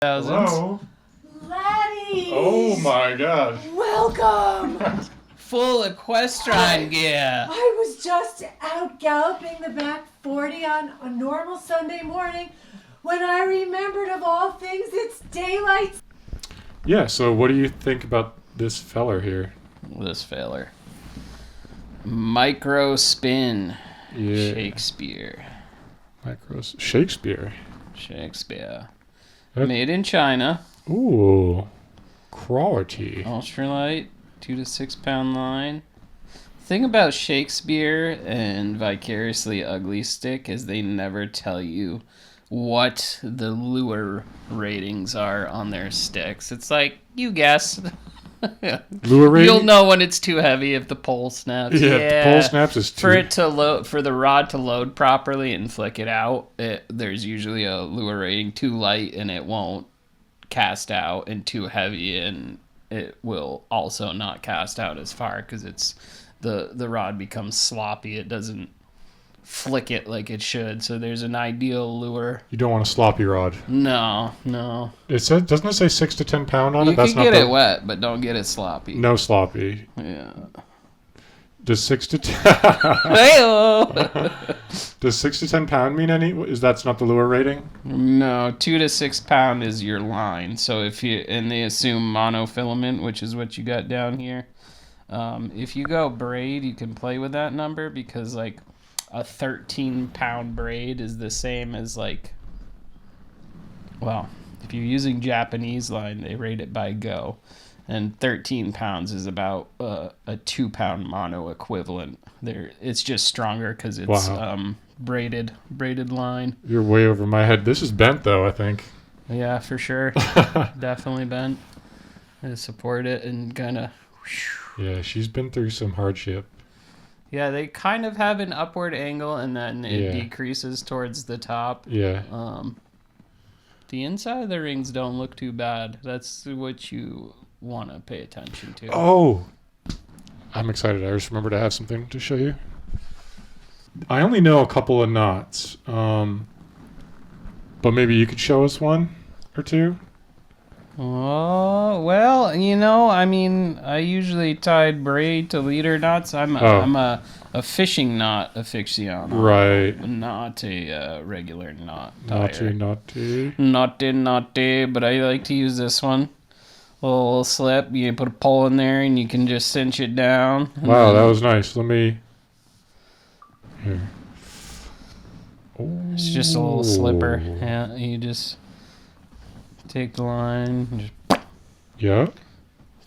Hello? Laddie! Oh my god. Welcome! Full equestrine gear. I was just out galloping the back 40 on a normal Sunday morning when I remembered, of all things, it's daylight. Yeah, so what do you think about this feller here? This feller. Micro spin. Yeah. Shakespeare. Shakespeare. Made in China. Ooh. Quality. Ultralight. 2 to 6 pound line. Thing about Shakespeare and Vicariously Ugly Stick is they never tell you what the lure ratings are on their sticks. It's like, you guess. Lure rating? You'll know when it's too heavy if the pole snaps. Yeah, if the pole snaps is too... For the rod to load properly and flick it out, there's usually a lure rating. Too light and it won't cast out, and too heavy and it will also not cast out as far because it's the rod becomes sloppy. It doesn't flick it like it should. So there's an ideal lure. You don't want a sloppy rod. No. It says, doesn't it say 6 to 10 pound on it? You can get it wet, but don't get it sloppy. No sloppy. Yeah. Does 6 to 10... Hey-o! Does 6 to 10 pound mean any... That's not the lure rating? No, 2 to 6 pound is your line. So and they assume monofilament, which is what you got down here. If you go braid, you can play with that number because like a 13 pound braid is the same as like, well, if you're using Japanese line, they rate it by go. And 13 pounds is about a 2 pound mono equivalent. It's just stronger because it's braided line. You're way over my head. This is bent though, I think. Yeah, for sure. Definitely bent. I support it and kind of. Yeah, she's been through some hardship. Yeah, they kind of have an upward angle and then it decreases towards the top. Yeah. The inside of the rings don't look too bad. That's what you want to pay attention to. Oh, I'm excited. I just remembered I have something to show you. I only know a couple of knots, but maybe you could show us one or two. Oh, well, I usually tied braid to leader knots. I'm a fishing knot aficionado. Right. Not a regular knot tire. Naughty. But I like to use this one. A little slip. You put a pole in there and you can just cinch it down. Wow, that was nice. Let me... Here. It's just a little slipper. Yeah, you just... take the line, just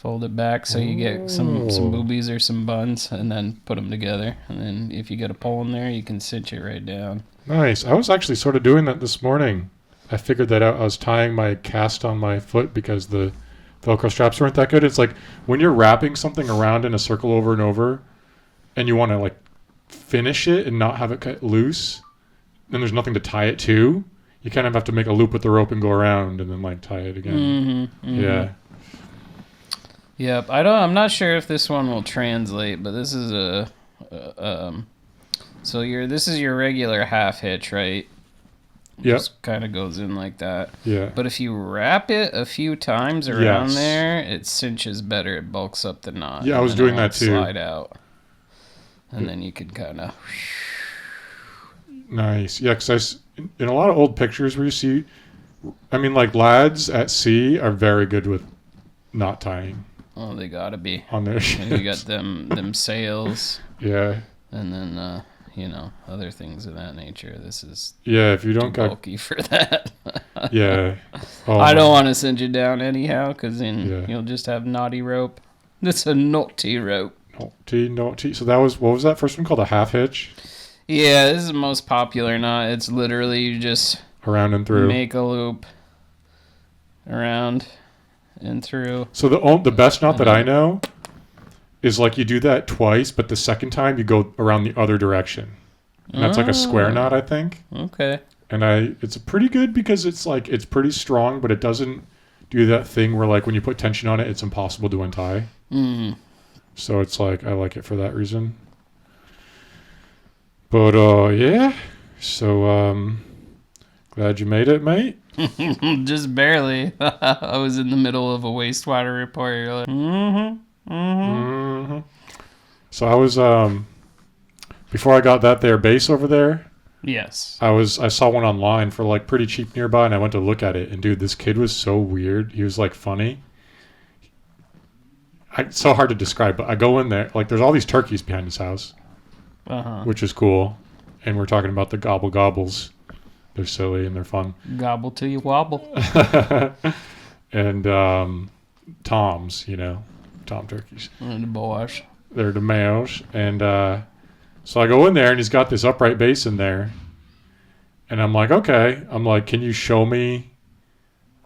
fold it back so you get some boobies or some buns, and then put them together. And then if you get a pole in there, you can cinch it right down. Nice. I was actually sort of doing that this morning. I figured that out. I was tying my cast on my foot because the Velcro straps weren't that good. It's like when you're wrapping something around in a circle over and over, and you want to like finish it and not have it cut loose, then there's nothing to tie it to. You kind of have to make a loop with the rope and go around and then like tie it again. Yeah. Yep. I'm not sure if this one will translate, but this is this is your regular half hitch, right? Yep. Just kind of goes in like that. Yeah. But if you wrap it a few times around there, it cinches better. It bulks up the knot. Yeah, I was doing that too. Slide out. And then you can kind of... Nice. Yeah, because in a lot of old pictures where you see, like lads at sea are very good with knot tying. Oh, they gotta be. On their ships. And you got them sails. Yeah. And then, other things of that nature. This is if you don't too bulky for that. Yeah. Oh, I don't want to send you down anyhow, because then you'll just have naughty rope. This a naughty rope. Naughty. So what was that first one called? A half hitch? Yeah, this is the most popular knot. It's literally you just around and through. Make a loop around and through. So the best knot that I know is like you do that twice, but the second time you go around the other direction. And that's like a square knot, I think. Okay. And it's pretty good because it's like it's pretty strong, but it doesn't do that thing where like when you put tension on it, it's impossible to untie. So it's like I like it for that reason. But, so, Glad you made it, mate. Just barely. I was in the middle of a wastewater report. You're like, So I was before I got that there base over there. Yes. I saw one online for like pretty cheap nearby, and I went to look at it. And dude, this kid was so weird. He was like funny. It's so hard to describe, but I go in there, like there's all these turkeys behind his house, which is cool. And we're talking about the gobble gobbles. They're silly and they're fun. Gobble till you wobble. And toms, tom turkeys. And the boys. They're the males. And so I go in there, and he's got this upright bass in there. And I'm like, okay. I'm like, can you show me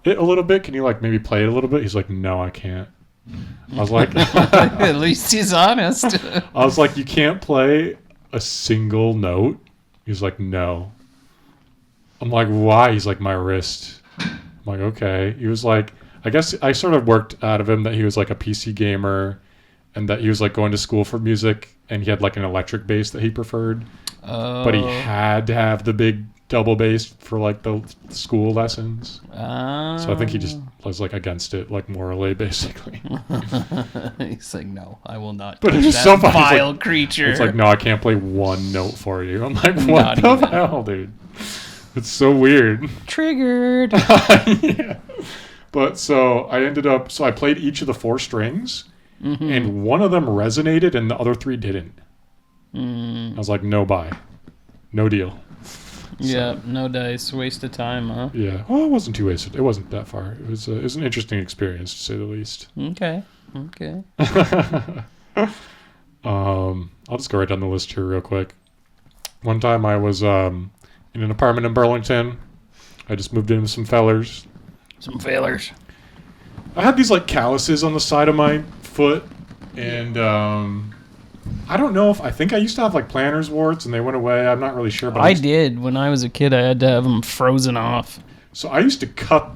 it a little bit? Can you like maybe play it a little bit? He's like, no, I can't. I was like, at least he's honest. I was like, you can't play a single note? He's like, no. I'm like, why? He's like, my wrist. I'm like, okay. He was like, I guess I sort of worked out of him that he was like a PC gamer and that he was like going to school for music and he had like an electric bass that he preferred. But he had to have the big double bass for like the school lessons. So I think he just was like against it, like morally, basically. He's like, no, I will not. But touch it's that so funny. vile It's creature. it's like, no, I can't play one note for you. I'm like, what Not the even. hell, dude? It's so weird. Triggered. Yeah. But so I played each of the 4 strings, and one of them resonated and the other 3 didn't. I was like, no buy. No deal. Yeah, no dice. Waste of time, huh? Yeah. Well, it wasn't too wasted. It wasn't that far. It was an interesting experience, to say the least. Okay. I'll just go right down the list here real quick. One time I was in an apartment in Burlington. I just moved in with some fellers. Some failures. I had these like calluses on the side of my foot, and I don't know if I think I used to have like plantar's warts and they went away. I'm not really sure, but I did. When I was a kid, I had to have them frozen off. So I used to cut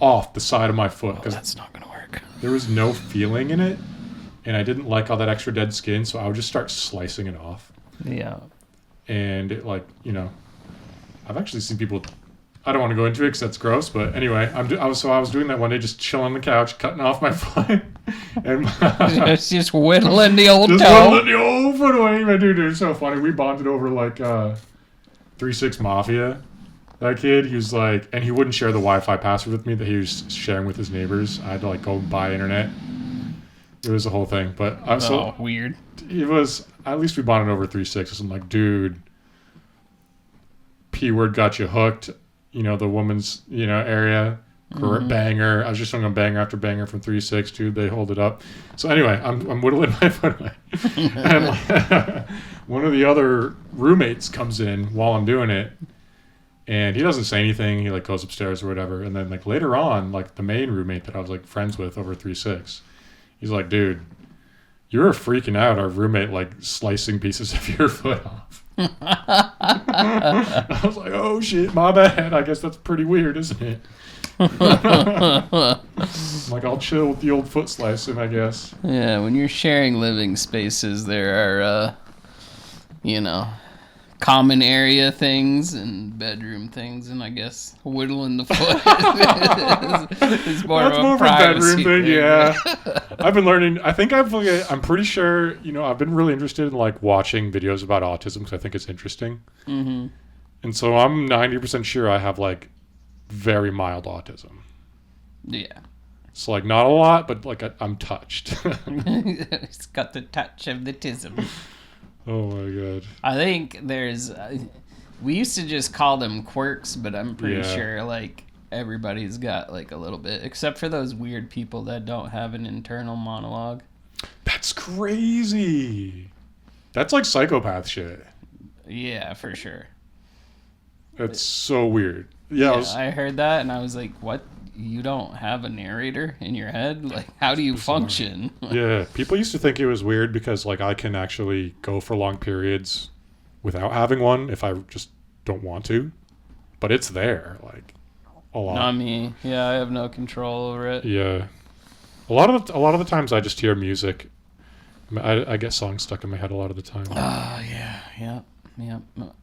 off the side of my foot Oh, because that's not going to work. there was no feeling in it, and I didn't like all that extra dead skin, so I would just start slicing it off. Yeah. And it I've actually seen people. I don't want to go into it because that's gross, but anyway, I was doing that one day, just chilling on the couch, cutting off my foot, and Just whittling the old just toe. whittling the old foot away. My dude, it's so funny. We bonded over like 3-6 Mafia. That kid, he was like, and he wouldn't share the Wi-Fi password with me that he was sharing with his neighbors. I had to like go buy internet. It was a whole thing, but Weird. it was, at least we bonded over 3-6. I'm like, dude, P word got you hooked. The woman's, area. Banger. I was just showing him banger after banger from 3-6, dude. They hold it up. So anyway, I'm whittling my foot away. And one of the other roommates comes in while I'm doing it. And he doesn't say anything. He like goes upstairs or whatever. And then like later on, like the main roommate that I was like friends with over 3-6, he's like, dude, you were freaking out our roommate like slicing pieces of your foot off. I was like, oh shit, my bad. I guess that's pretty weird, isn't it? Like, I'll chill with the old foot slicing, I guess. Yeah, when you're sharing living spaces, there are, common area things and bedroom things, and I guess whittling the foot is more That's of more a of a bedroom privacy thing, yeah. I've been learning. I'm pretty sure. I've been really interested in like watching videos about autism because I think it's interesting. Mm-hmm. And so I'm 90% sure I have like very mild autism. Yeah. It's like not a lot, but like I'm touched. It's got the touch of the tism. Oh my god. I think there's... we used to just call them quirks, but I'm pretty sure, like, everybody's got, like, a little bit. Except for those weird people that don't have an internal monologue. That's crazy. That's like psychopath shit. Yeah, for sure. That's so weird. Yeah, I heard that, and I was like, what? You don't have a narrator in your head? Like, how do you function? yeah. People used to think it was weird because, like, I can actually go for long periods without having one if I just don't want to. But it's there, like, a lot. Not me. Yeah, I have no control over it. Yeah. A lot of the times I just hear music. I get songs stuck in my head a lot of the time. Oh, yeah.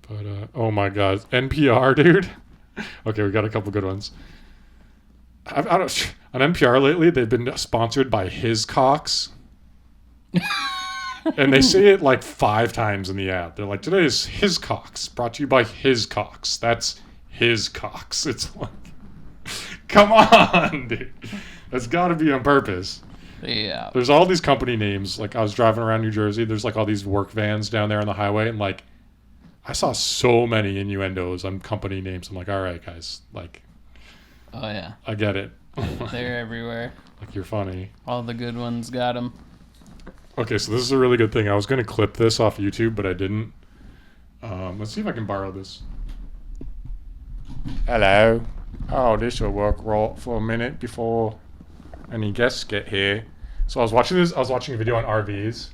But, oh my god. NPR, dude. Okay, we got a couple good ones. I don't, on NPR lately, they've been sponsored by His Cox. And they say it like 5 times in the ad. They're like, today is His Cox, brought to you by His Cox. That's His Cox. It's like, come on, dude. That's got to be on purpose. Yeah. There's all these company names. Like, I was driving around New Jersey. There's like all these work vans down there on the highway. And like, I saw so many innuendos on company names. I'm like, all right, guys. Like, Oh, yeah. I get it. They're everywhere. Like, you're funny. All the good ones got them. Okay, so this is a really good thing. I was going to clip this off YouTube, but I didn't. Let's see if I can borrow this. Hello. Oh, this will work right for a minute before any guests get here. So I was watching a video on RVs,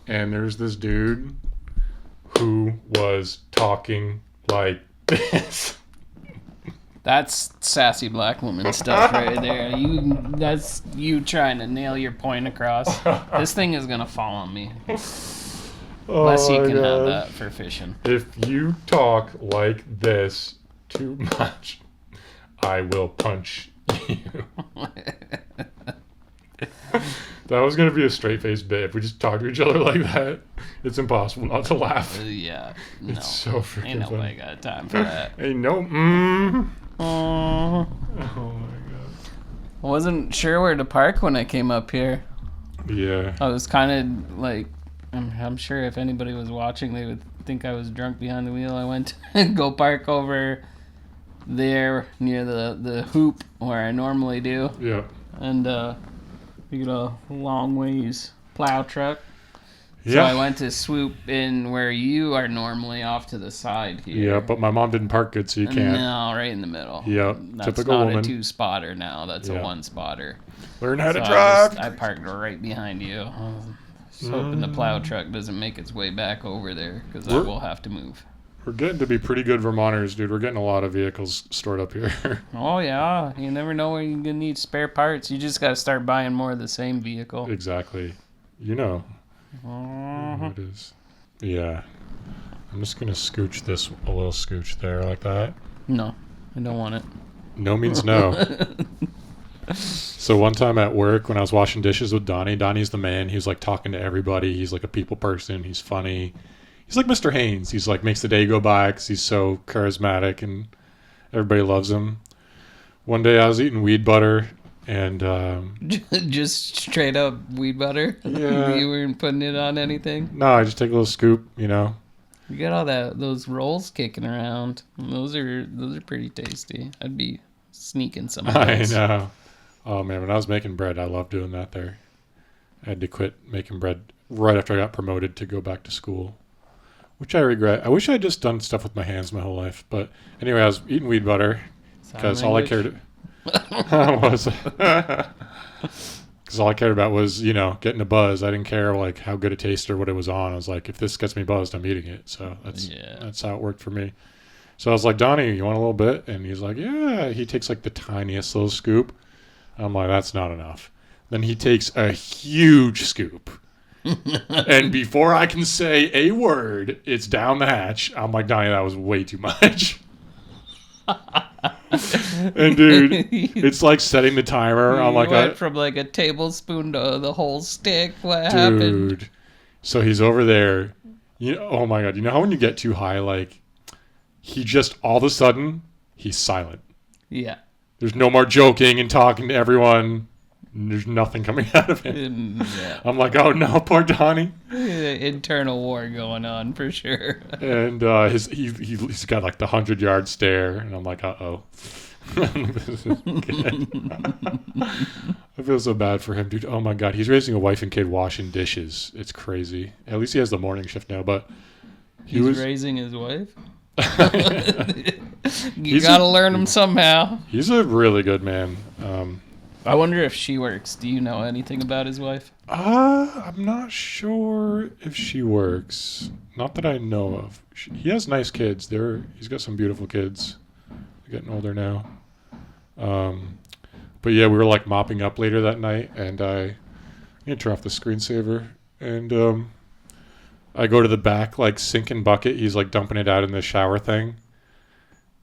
and there's this dude who was talking like this. That's sassy black woman stuff right there. That's you trying to nail your point across. This thing is gonna fall on me. Oh Lessie my can have God. that for fishing. If you talk like this too much, I will punch you. That was gonna be a straight face bit. If we just talk to each other like that, it's impossible not to laugh. Yeah, no. It's so freaking Ain't funny. nobody got time for that. Ain't no. Oh, Oh my I wasn't sure where to park when I came up here. god. Yeah. I was kind of like, I'm sure if anybody was watching, they would think I was drunk behind the wheel. I went to go park over there near the hoop where I normally do, Yeah. and we got a long ways plow truck. So Yeah. I went to swoop in where you are normally off to the side here. Yeah, but my mom didn't park good, so you can't. No, right in the middle. Yep, That's typical not woman. a 2-spotter now. That's Yeah. a 1-spotter. Learn how to So drive. I parked right behind you. I was hoping the plow truck doesn't make its way back over there because I We're- will have to move. We're getting to be pretty good Vermonters, dude. We're getting a lot of vehicles stored up here. Oh yeah, you never know when you're gonna need spare parts. You just gotta start buying more of the same vehicle. Exactly. You know. Uh-huh. What it is. Yeah. I'm just going to scooch this a little scooch there like that. No, I don't want it. No means no. So one time at work when I was washing dishes with Donnie's the man. He was like talking to everybody. He's like a people person. He's funny. He's like Mr. Haynes. He's like makes the day go by because he's so charismatic and everybody loves him. One day I was eating weed butter and Just straight up weed butter. Yeah. You weren't putting it on anything. no, I just take a little scoop, you know. You got all those rolls kicking around. Those are pretty tasty. I'd be sneaking some of I those. know. Oh man, when I was making bread, I loved doing that there. I had to quit making bread right after I got promoted to go back to school, which I regret. I wish I had just done stuff with my hands my whole life. But anyway, I was eating weed butter because all I cared was because all I cared about was, you know, getting a buzz. I didn't care like how good it tasted or what it was on. I was like, if this gets me buzzed, I'm eating it. So that's how it worked for me. So I was like, Donnie, you want a little bit? And he's like, yeah. He takes like the tiniest little scoop. I'm like, that's not enough. Then he takes a huge scoop. And before I can say a word, it's down the hatch. I'm like, Donnie, that was way too much. And dude, it's like setting the timer. I'm like, went from like a tablespoon to the whole stick. What happened? dude. So he's over there. You know, oh my god, you know how when you get too high, like he just all of a sudden he's silent. Yeah. There's no more joking and talking to everyone. There's nothing coming out of it. Yeah. I'm like, oh no, poor Donnie. Internal war going on for sure. And he's got like the 100-yard stare, and I'm like, uh-oh. This is good. I feel so bad for him, dude. Oh my god, he's raising a wife and kid washing dishes. It's crazy. At least he has the morning shift now, but He's raising his wife. You He's gotta learn him somehow. He's a really good man. I wonder if she works. Do you know anything about his wife? I'm not sure if she works. Not that I know of. He has nice kids. He's got some beautiful kids. They're getting older now. But yeah, we were like mopping up later that night, and I need to turn off the screensaver. And I go to the back like sink and bucket. He's like dumping it out in the shower thing.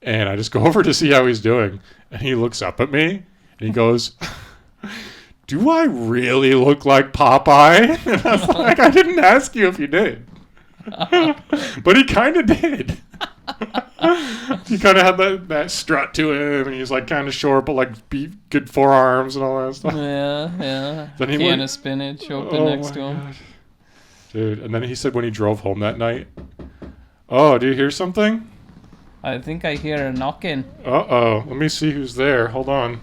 And I just go over to see how he's doing. And he looks up at me and he goes, do I really look like Popeye? And I was like, I didn't ask you if you did. But he kind of did. He kind of had that strut to him, and he's like kind of short, but like good forearms and all that stuff. Yeah. Then he Can went, of spinach open next to him. God. Dude, and then he said when he drove home that night, oh, do you hear something? I think I hear a knocking. Uh-oh. Let me see who's there. Hold on.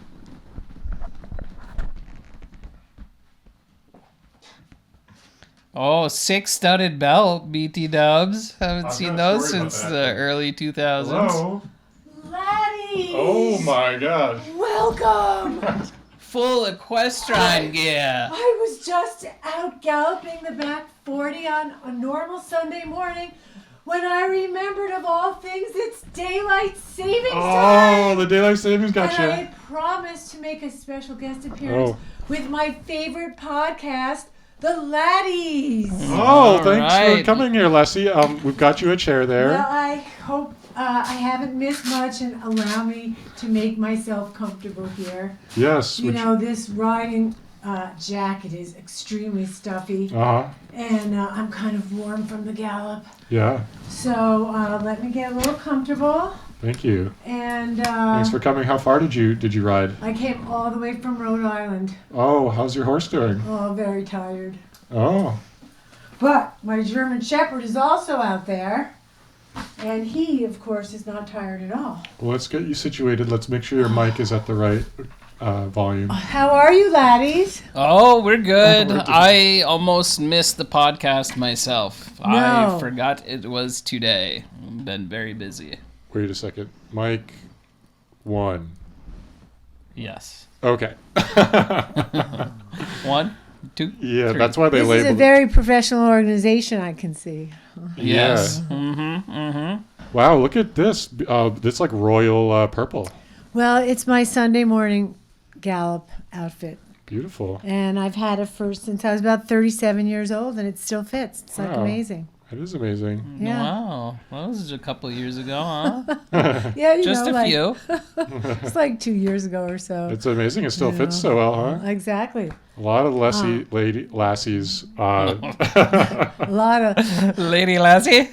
Oh, 6-studded belt, BT Dubs. Haven't I've seen got a those story about since that. the early 2000s. Hello? Laddies! Oh my God. Welcome! Full equestrian gear. I was just out galloping the back 40 on a normal Sunday morning when I remembered of all things it's daylight savings time. Oh, the daylight savings And I gotcha. had promised to make a special guest appearance Oh. with my favorite podcast, The Laddies. Oh, thanks for Alright. coming here, Lessie. We've got you a chair there. Well, I hope I haven't missed much and allow me to make myself comfortable here. Yes. You know, this riding jacket is extremely stuffy, Uh-huh. and I'm kind of warm from the gallop. Yeah. So let me get a little comfortable. Thank you. And Thanks for coming. How far did you ride? I came all the way from Rhode Island. Oh, how's your horse doing? Oh, very tired. Oh. But my German Shepherd is also out there. And he, of course, is not tired at all. Well, let's get you situated. Let's make sure your mic is at the right volume. How are you, laddies? Oh, we're good. We're good. I almost missed the podcast myself. No. I forgot it was today. I've been very busy. Wait a second. Mic 1. Yes. Okay. 1, 2, Yeah, 3. that's why they This is a labeled very professional organization, I can see. Yes. Yeah. Mm-hmm. Wow, look at this. It's like royal purple. Well, it's my Sunday morning gallop outfit. Beautiful. And I've had it since I was about 37 years old, and it still fits. It's like Wow. amazing. It is amazing. Yeah. Wow. That was a couple of years ago, huh? Yeah, you Just know, a like, few. It's like 2 years ago or so. It's amazing. It still Yeah. fits so well, huh? Exactly. A lot of lassies. A lot of Lady Lassie.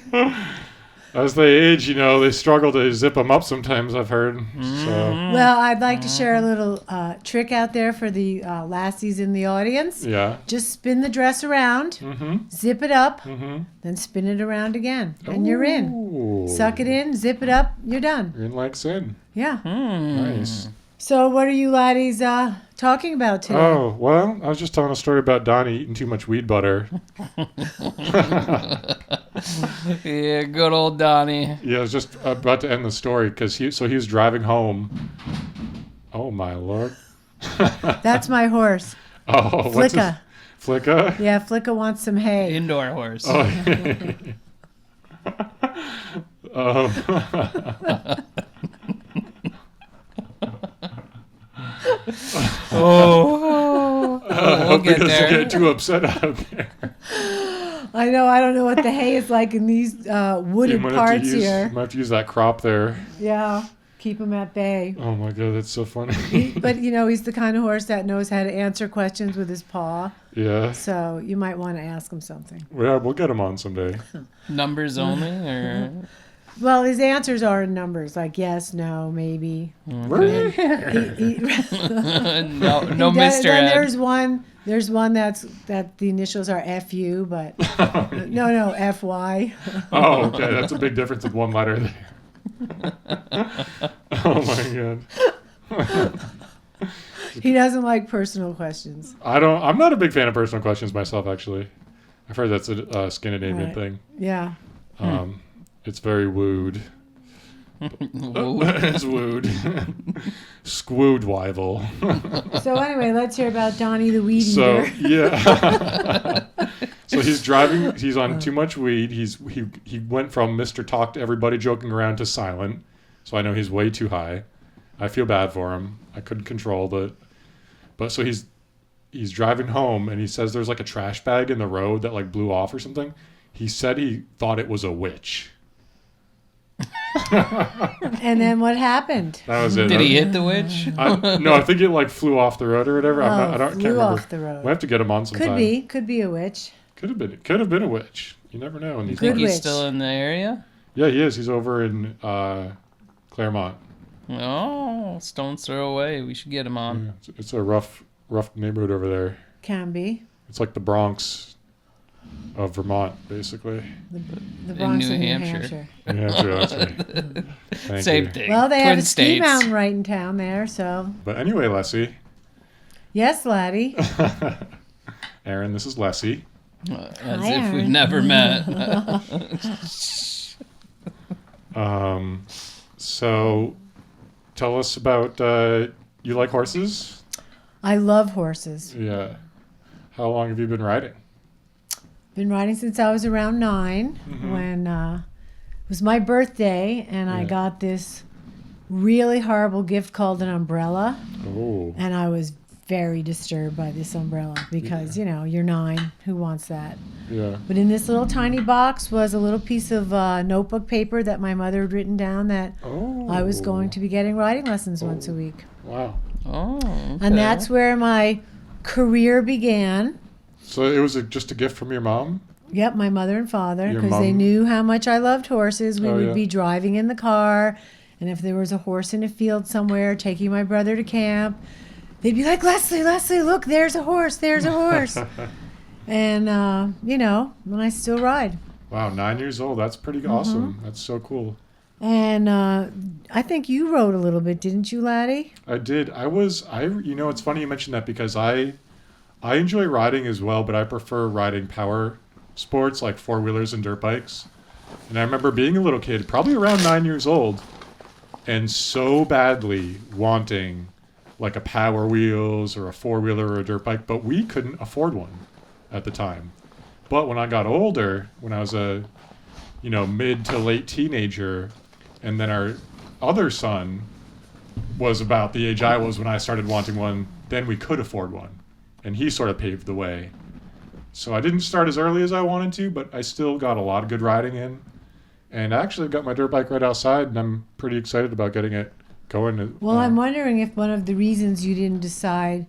As they age, they struggle to zip them up sometimes, I've heard. So, Well, I'd like to share a little trick out there for the lassies in the audience. yeah. Just spin the dress around, Mm-hmm. zip it up, Mm-hmm. then spin it around again, and you're in. Ooh. Suck it in, zip it up, you're done. You're in like sin. Yeah. Nice. So what are you laddies talking about today? Oh, well, I was just telling a story about Donnie eating too much weed butter. Yeah, good old Donnie. Yeah, I was just about to end the story because he was driving home. Oh, my Lord. That's my horse. Oh, what's his? Flicka. Flicka? Yeah, Flicka wants some hay. Indoor horse. Oh, Oh. I We'll hope he get doesn't there. get too upset out there. I know. I don't know what the hay is like in these wooded You parts you here. might have to use that crop there. Yeah, keep him at bay. Oh, my God, that's so funny. But he's the kind of horse that knows how to answer questions with his paw. Yeah. So you might want to ask him something. Yeah, we'll get him on someday. Numbers only, or Well, his answers are in numbers, like yes, no, maybe. okay. He- no he Mr. does- then Ed. there's one that the initials are FU, but no, FY. Oh, okay. That's a big difference with one letter there. Oh, my God. He doesn't like personal questions. I'm not a big fan of personal questions myself, actually. I've heard that's a Scandinavian Right. thing. Yeah. It's very wooed. Whoa. It's wooed. Squoodwivel. So anyway, let's hear about Donnie the weed So, eater. yeah. So he's driving. He's on too much weed. He went from Mr. Talk to everybody joking around to silent. So I know he's way too high. I feel bad for him. I couldn't control but so he's driving home and he says there's like a trash bag in the road that like blew off or something. He said he thought it was a witch. And then what happened? That was it. Did he hit the witch? No, I think it like flew off the road or whatever. I can't flew remember. off the road. We'll have to get him on sometime. Could be a witch. Could have been a witch. You never know in these. Think Good he's witch. still in the area? Yeah, he is. He's over in Claremont. Oh, stone's throw away. We should get him on. Yeah, it's a rough neighborhood over there. Can be. It's like the Bronx of Vermont, basically. The Bronx New and New Hampshire. Hampshire. Yeah, that's right. Thank Same you. thing. Well, they Twin have a ski states. mountain right in town there, so. But anyway, Lessie. Yes, laddie. Aaron, this is Lessie. As Hi, if we've Aaron. never met. So tell us about you like horses? I love horses. Yeah. How long have you been riding? Been riding since I was around 9 when it was my birthday, and I Yeah. got this really horrible gift called an umbrella, Oh. and I was very disturbed by this umbrella because, you know, you're 9. Who wants that? Yeah. But in this little tiny box was a little piece of notebook paper that my mother had written down that Oh. I was going to be getting riding lessons once a week. Wow. Oh, okay. And that's where my career began. So it was just a gift from your mom? Yep, my mother and father, Your because they mom- knew how much I loved horses. We Oh, would yeah. be driving in the car, and if there was a horse in a field somewhere, taking my brother to camp, they'd be like, Leslie, look, there's a horse, there's a horse. And, you know, and I still ride. Wow, 9 years old. That's pretty awesome. That's so cool. And I think you rode a little bit, didn't you, laddie? I did. You know, it's funny you mentioned that because I enjoy riding as well, but I prefer riding power sports like four-wheelers and dirt bikes. And I remember being a little kid, probably around 9 years old, and so badly wanting like a Power Wheels or a four-wheeler or a dirt bike, but we couldn't afford one at the time. But when I got older, when I was a, you know, mid to late teenager, and then our other son was about the age I was when I started wanting one, then we could afford one. And he sort of paved the way. So I didn't start as early as I wanted to, but I still got a lot of good riding in. And I actually got my dirt bike right outside, and I'm pretty excited about getting it going. Well, I'm wondering if one of the reasons you didn't decide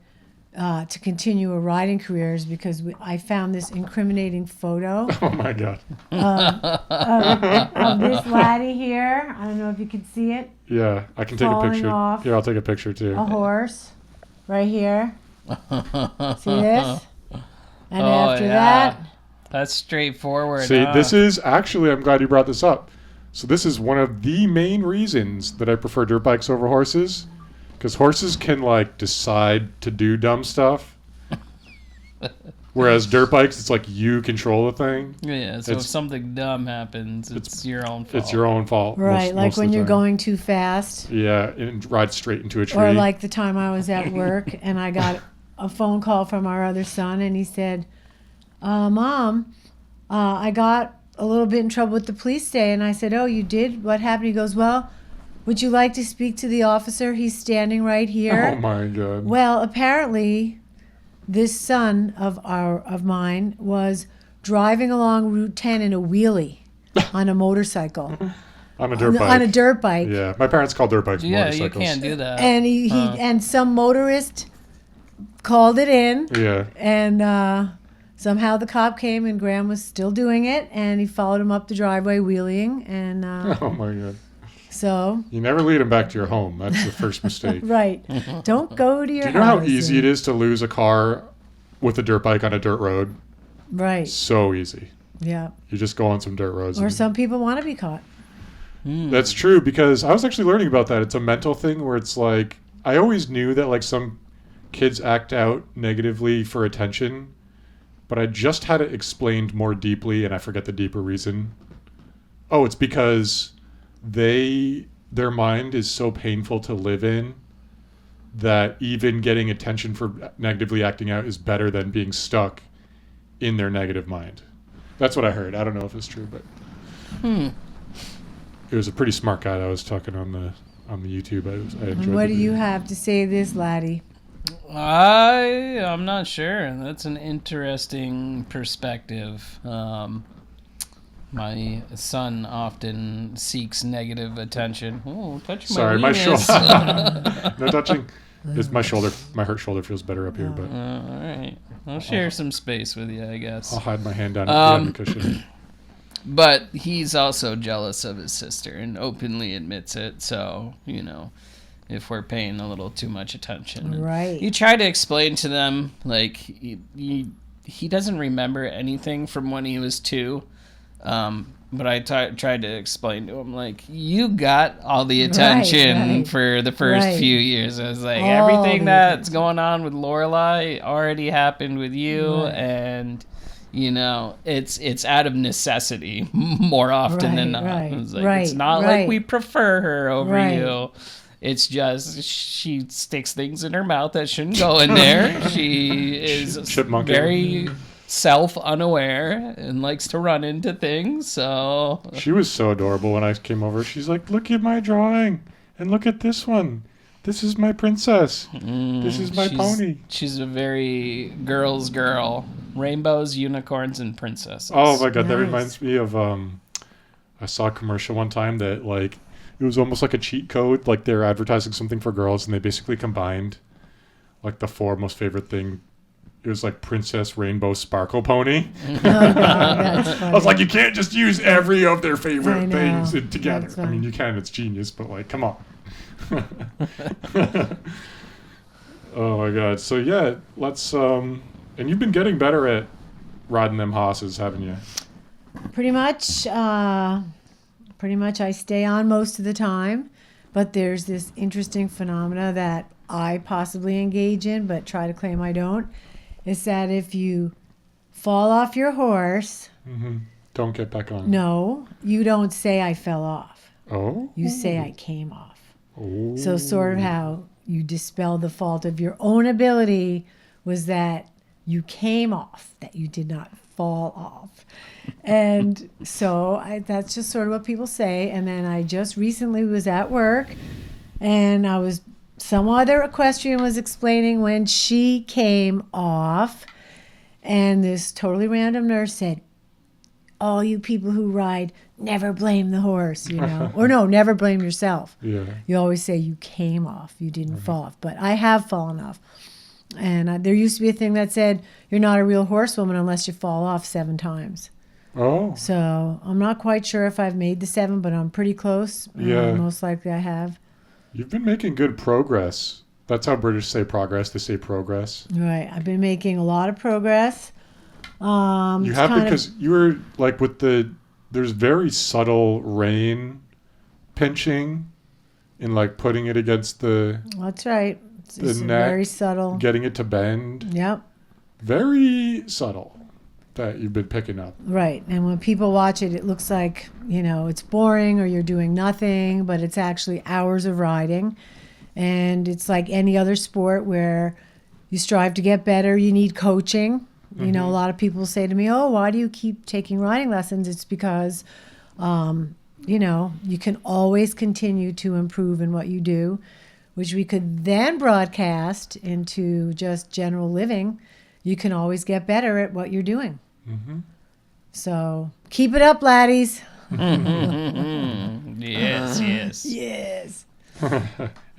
to continue a riding career is because I found this incriminating photo Oh my God. of this laddie here. I don't know if you can see it. Yeah, I can take a Falling picture. off. Here, I'll take a picture too. A horse right here. See this? And Oh, after yeah. that, That's straightforward. See, huh? this is actually, I'm glad you brought this up. So this is one of the main reasons that I prefer dirt bikes over horses, because horses can like decide to do dumb stuff, whereas dirt bikes, it's like you control the thing. Yeah, so if It's- something dumb happens, it's your own fault. It's your own fault. right, like most of when the you're time. going too fast. Yeah, and ride straight into a tree. Or like the time I was at work and I got a phone call from our other son, and he said, Mom, I got a little bit in trouble with the police today. And I said, oh, you did? What happened? He goes, well, would you like to speak to the officer? He's standing right here. Oh my God. Well, apparently, this son of mine was driving along Route 10 in a wheelie on a motorcycle. On a dirt bike. On a dirt bike. Yeah, my parents call dirt bikes Yeah, motorcycles. you can't do that. And he and some motorist called it in. Yeah. And somehow the cop came, and Graham was still doing it, and he followed him up the driveway wheeling. And Oh my God. so, You never lead them back to your home. That's the first mistake. right. Don't go to your Do you know how house easy it is to lose a car with a dirt bike on a dirt road? Right. So easy. Yeah. You just go on some dirt roads. Or and- some people want to be caught. That's true, because I was actually learning about that. It's a mental thing where it's like, I always knew that like some kids act out negatively for attention, but I just had it explained more deeply, and I forget the deeper reason. Oh, it's because their mind is so painful to live in that even getting attention for negatively acting out is better than being stuck in their negative mind. That's what I heard. I don't know if it's true, but it was a pretty smart guy that I was talking on the YouTube. I enjoyed. And what the do you video. have to say to this, laddie? I'm not sure. That's an interesting perspective. My son often seeks negative attention. Oh, touch my Sorry, my weenus. shoulder. No touching. It's my shoulder. My hurt shoulder feels better up here, but All right. I'll share some space with you, I guess. I'll hide my hand down behind the cushion. But he's also jealous of his sister and openly admits it. So, if we're paying a little too much attention. Right. You try to explain to them, like, he doesn't remember anything from when he was 2. But I tried to explain to him, like, you got all the attention for the first few years. I was like, everything that's going on with Lorelai already happened with you, and, it's out of necessity more often than not. I was like, it's not like we prefer her over you. It's just she sticks things in her mouth that shouldn't go in there. She is very self-unaware and likes to run into things. So she was so adorable when I came over. She's like, look at my drawing and look at this one. This is my princess. This is my pony. She's a very girl's girl. Rainbows, unicorns, and princesses. Oh my god, that reminds me of I saw a commercial one time that like it was almost like a cheat code. Like they were advertising something for girls and they basically combined like the 4 most favorite thing. It was like Princess Rainbow Sparkle Pony. Oh, God, that's I was like, you can't just use every of their favorite things together. That's I mean, you can. It's genius, but like, come on. Oh my god. So yeah, let's. And you've been getting better at riding them hosses, haven't you? Pretty much. I stay on most of the time, but there's this interesting phenomena that I possibly engage in, but try to claim I don't. Is that if you fall off your horse, don't get back on. No, you don't say I fell off. Oh? You say I came off. Oh. So sort of how you dispel the fault of your own ability was that you came off, that you did not fall off. And so that's just sort of what people say. And then I just recently was at work and some other equestrian was explaining when she came off, and this totally random nurse said, all you people who ride, never blame the horse, or no, never blame yourself. Yeah. You always say you came off, you didn't fall off. But I have fallen off. And there used to be a thing that said, you're not a real horsewoman unless you fall off 7 times. Oh. So I'm not quite sure if I've made the 7, but I'm pretty close. Yeah. Most likely I have. You've been making good progress. That's how British say progress. They say progress. Right. I've been making a lot of progress. You have, because you were like there's very subtle rein pinching and like putting it against the... That's right. It's neck, very subtle. Getting it to bend. Yep. Very subtle that you've been picking up. Right. And when people watch it, it looks like, it's boring or you're doing nothing, but it's actually hours of riding. And it's like any other sport where you strive to get better, you need coaching. A lot of people say to me, oh, why do you keep taking riding lessons? It's because, you can always continue to improve in what you do, which we could then broadcast into just general living. You can always get better at what you're doing. So keep it up, laddies. Yes. Yes.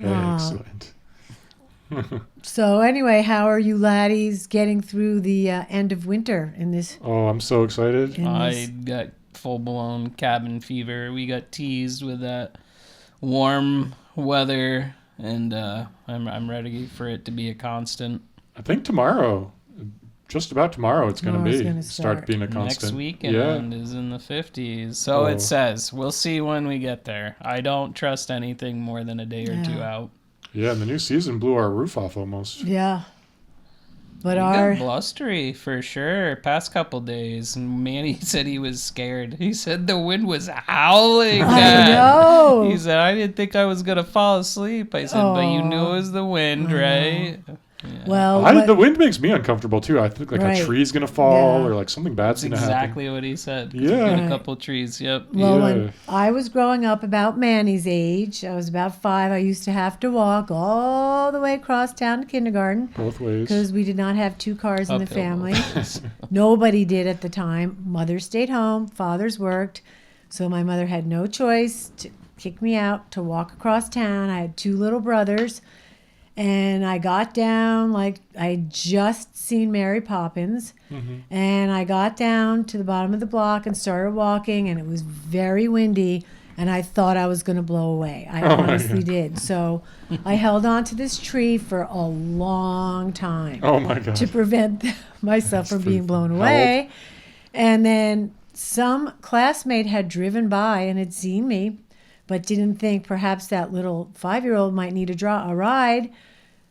Excellent. So anyway, how are you laddies getting through the end of winter in this? Oh, I'm so excited. I got full-blown cabin fever. We got teased with that warm weather, and I'm ready for it to be a constant. I think tomorrow, just about tomorrow, it's going to start being a constant. Next weekend is in the 50s. So it says. We'll see when we get there. I don't trust anything more than a day or 2 out. Yeah, and the new season blew our roof off almost. Yeah. But we got blustery for sure. Past couple days, and Manny said he was scared. He said the wind was howling. I know. He said I didn't think I was gonna fall asleep. I said, but you knew it was the wind, right? Well, The wind makes me uncomfortable too. I think like Right. a tree's gonna fall Yeah. or like something bad's That's gonna happen. exactly what he said. 'Cause Yeah. we've got Right. a couple trees. Yep. Well, Yeah. when I was growing up about Manny's age, I was about 5. I used to have to walk all the way across town to kindergarten Both ways. because we did not have 2 cars in the Uphill family. both. Nobody did at the time. Mother stayed home, fathers worked. So my mother had no choice to kick me out to walk across town. I had 2 little brothers. And I got down, like I had just seen Mary Poppins. And I got down to the bottom of the block and started walking. And it was very windy. And I thought I was going to blow away. I Oh my honestly God. did. So I held on to this tree for a long time Oh my god. to prevent myself from being blown How away. And then some classmate had driven by and had seen me, but didn't think perhaps that little 5-year-old might need a ride.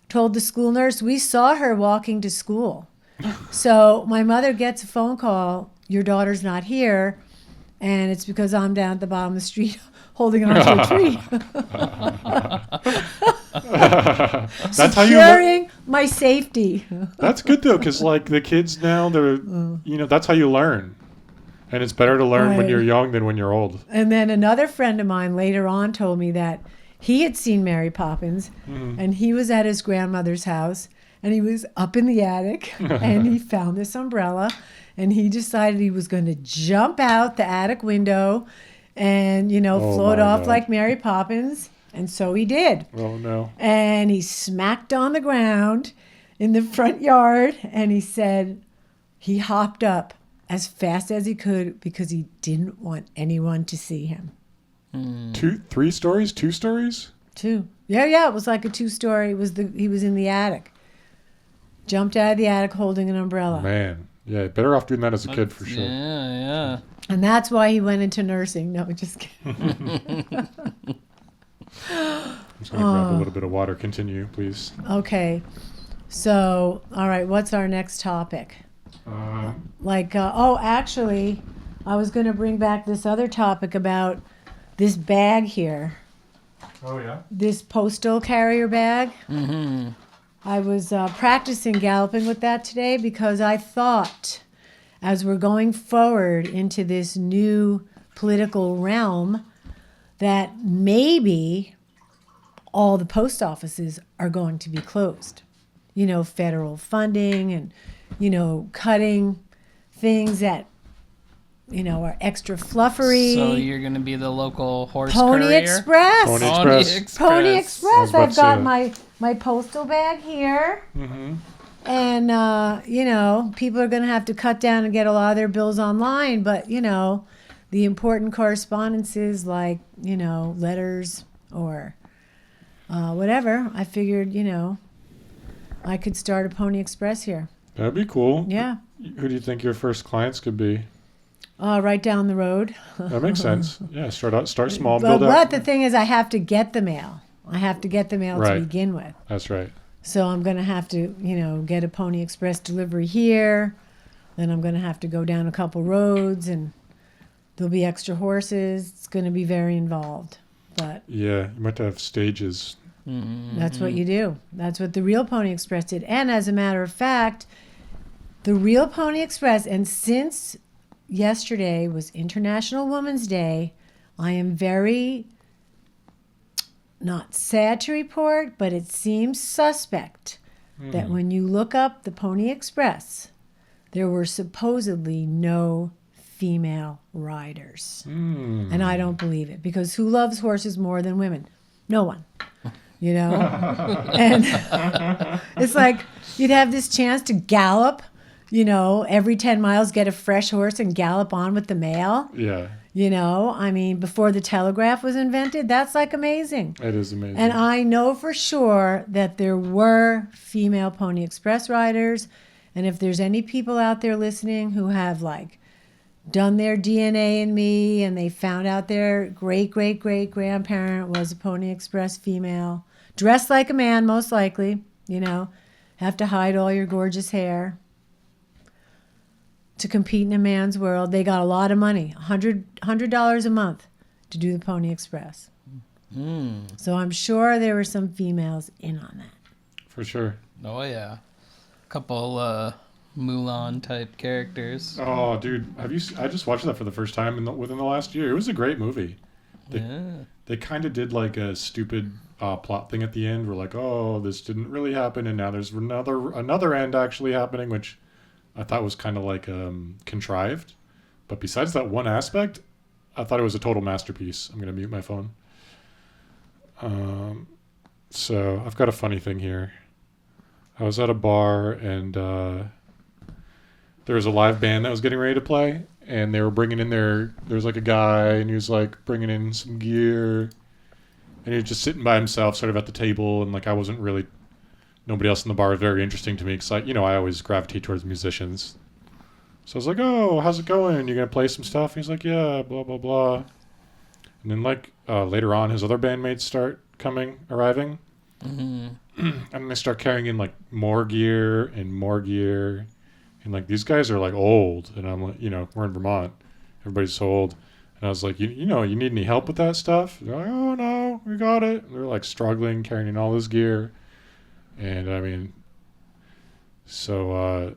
Told the school nurse, we saw her walking to school. So my mother gets a phone call, your daughter's not here, and it's because I'm down at the bottom of the street holding on to a tree. That's how you. Securing my safety. That's good though, because like the kids now, they're that's how you learn, and it's better to learn when Right. you're young than when you're old. And then another friend of mine later on told me that he had seen Mary Poppins and he was at his grandmother's house and he was up in the attic and he found this umbrella and he decided he was going to jump out the attic window and, Oh float my off God. like Mary Poppins. And so he did. Oh no. And he smacked on the ground in the front yard and he said he hopped up as fast as he could because he didn't want anyone to see him. 3 stories? 2 stories? 2. Yeah. It was like a 2-story. He was in the attic. Jumped out of the attic holding an umbrella. Man, yeah, better off doing that as a kid for sure. Yeah. And that's why he went into nursing. No, just kidding. I'm just gonna grab a little bit of water. Continue, please. Okay. So, all right, what's our next topic? Actually, I was going to bring back this other topic about this bag here. Oh yeah. This postal carrier bag. Mm-hmm. I was practicing galloping with that today because I thought as we're going forward into this new political realm that maybe all the post offices are going to be closed. Federal funding and, cutting things that, are extra fluffery. So you're going to be the local horse Pony courier? Express. Pony Pony Express. Express. Pony I Express. was about I've to say got that. my postal bag here. Mm-hmm. And, people are going to have to cut down and get a lot of their bills online. But, the important correspondences like, letters or whatever, I figured, I could start a Pony Express here. That'd be cool. Yeah. Who do you think your first clients could be? Right down the road. That makes sense. Yeah, start small, But build up. the thing is, I have to get the mail. I have to get the mail Right. to begin with. That's right. So I'm going to have to, get a Pony Express delivery here. Then I'm going to have to go down a couple roads and there'll be extra horses. It's going to be very involved. But Yeah, you might have stages. that's what you do. That's what the real Pony Express did. And as a matter of fact, the real Pony Express, and since yesterday was International Women's Day, I am very not sad to report, but it seems suspect that when you look up the Pony Express, there were supposedly no female riders. And I don't believe it because who loves horses more than women? No one. And it's like you'd have this chance to gallop, every 10 miles, get a fresh horse and gallop on with the mail. Yeah, Before the telegraph was invented, that's like amazing. it is amazing. And I know for sure that there were female Pony Express riders. And if there's any people out there listening who have done their DNA in me and they found out their great-great-great-grandparent was a Pony Express female, dressed like a man most likely, have to hide all your gorgeous hair to compete in a man's world. They got a lot of money, $100 a month to do the Pony Express. So I'm sure there were some females in on that. For sure. Oh yeah, couple Mulan type characters. Oh, dude, have you? I just watched that for the first time within the last year. It was a great movie. They, Yeah. they kind of did like a stupid plot thing at the end. Where like, oh, this didn't really happen, and now there's another end actually happening, which I thought was kind of like contrived. But besides that one aspect, I thought it was a total masterpiece. I'm gonna mute my phone. So I've got a funny thing here. I was at a bar and there was a live band that was getting ready to play, and they were bringing in there was like a guy, and he was like bringing in some gear, and he was just sitting by himself sort of at the table, and like nobody else in the bar was very interesting to me because I always gravitate towards musicians. So I was like, oh, how's it going? You gonna play some stuff? He's like, yeah, blah blah blah. And then like later on, his other bandmates start arriving, Mm-hmm. and they start carrying in like more gear, and like these guys are like old, and I'm like, we're in Vermont, everybody's so old, and I was like, you need any help with that stuff? They're like, oh no, we got it. And they're like struggling carrying in all this gear, and I mean, so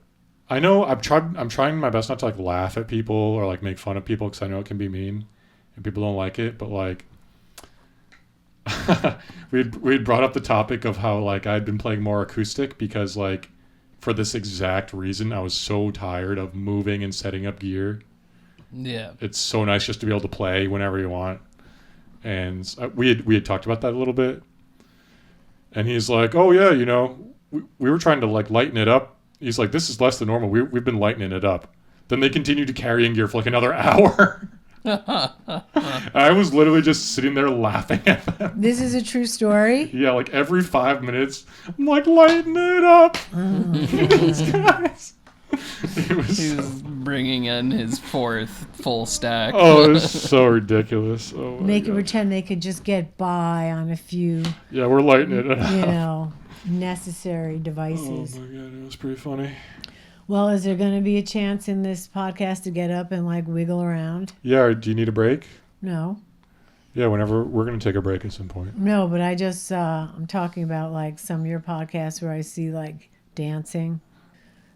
I know I'm trying my best not to like laugh at people or like make fun of people because I know it can be mean, and people don't like it, but like. we'd brought up the topic of how like I'd been playing more acoustic because like for this exact reason I was so tired of moving and setting up gear. Yeah. It's so nice just to be able to play whenever you want. And we had talked about that a little bit. And he's like, "Oh yeah, we were trying to like lighten it up." He's like, "This is less than normal. We've been lightening it up." Then they continued to carry in gear for like another hour. I was literally just sitting there laughing at them. This is a true story. Yeah, like every 5 minutes, I'm like, lighten it up. These guys. He's bringing in his fourth full stack. Oh, it was so ridiculous. Oh, Make it pretend they could just get by on a few, yeah, we're lightening it up. necessary devices. Oh my god, it was pretty funny. Well, is there going to be a chance in this podcast to get up and like wiggle around? Yeah, do you need a break? No. Yeah, whenever we're going to take a break at some point. No, but I'm talking about like some of your podcasts where I see like dancing,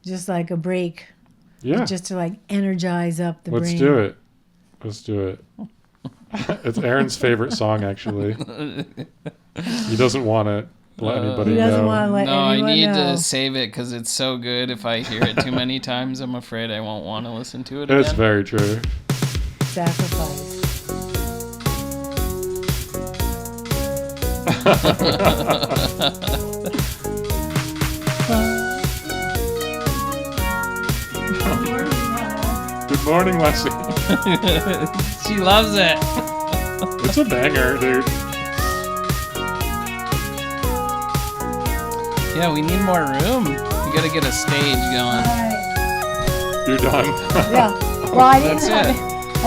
just like a break, Yeah, just to like energize up the brain. Let's do it. It's Aaron's favorite song, actually. He doesn't want to let anybody He doesn't know. want to let No, I anyone need know. to save it because it's so good. If I hear it too many times, I'm afraid I won't want to listen to it again. It's very true. Sacrifice. Good morning, Lessie. She loves it. It's a banger, dude. Yeah, we need more room. You gotta get a stage going. You're done. Yeah. Well, I didn't That's have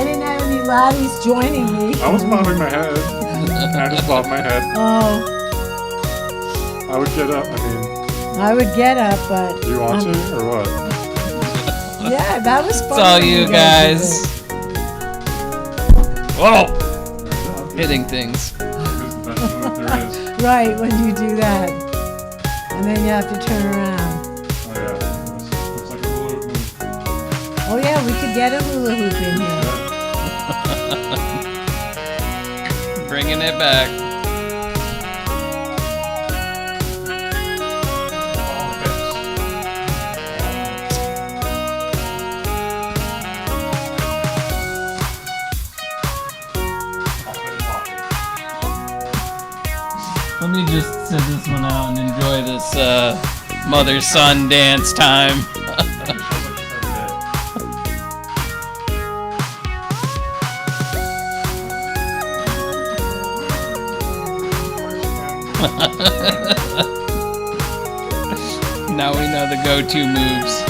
any laddies joining me. I was bobbing my head. I just bobbed my head. Oh, I would get up. I mean, I would get up, but do you want to or what? yeah, that was fun. It's all when you did guys. it. Whoa! Hitting things. This is the best move there is. Right, when you do that. And then you have to turn around. Oh yeah, it's like a hula hoop move. Oh yeah, we could get a hula hoop in here. Bringing it back. Let me just sit this one out and enjoy this mother-son dance time. Now we know the go-to moves.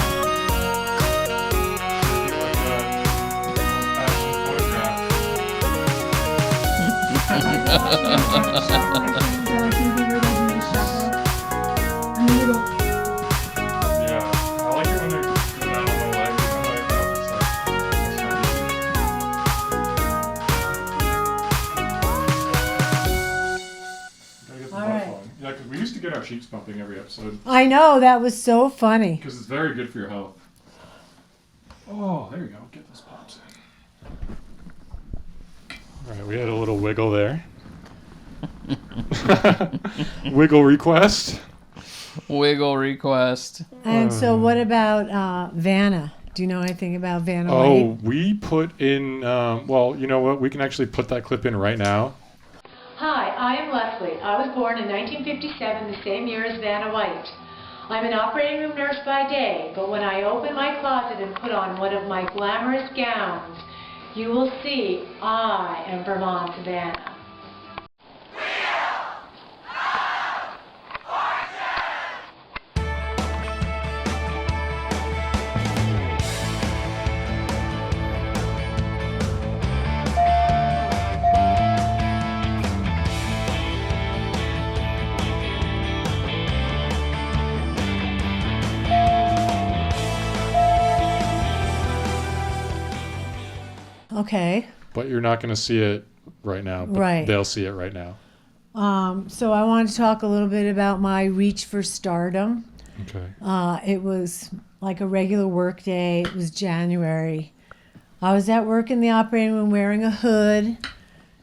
Yeah, I like it when they go down on the legs. I like that. It's like, All right. yeah, because we used to get our cheeks pumping every episode. I know, that was so funny. Because it's very good for your health. Oh, there you go. Get those pops in. All right, we had a little wiggle there. Wiggle request. Wiggle request. And so what about Vanna? Do you know anything about Vanna Oh, White? we put in, well, you know what? We can actually put that clip in right now. Hi, I am Leslie. I was born in 1957, the same year as Vanna White. I'm an operating room nurse by day, but when I open my closet and put on one of my glamorous gowns, you will see I am Vermont's Vanna. Okay. But you're not going to see it right now. But Right. They'll see it right now. So I wanted to talk a little bit about my reach for stardom. Okay. It was like a regular work day. It was January. I was at work in the operating room wearing a hood,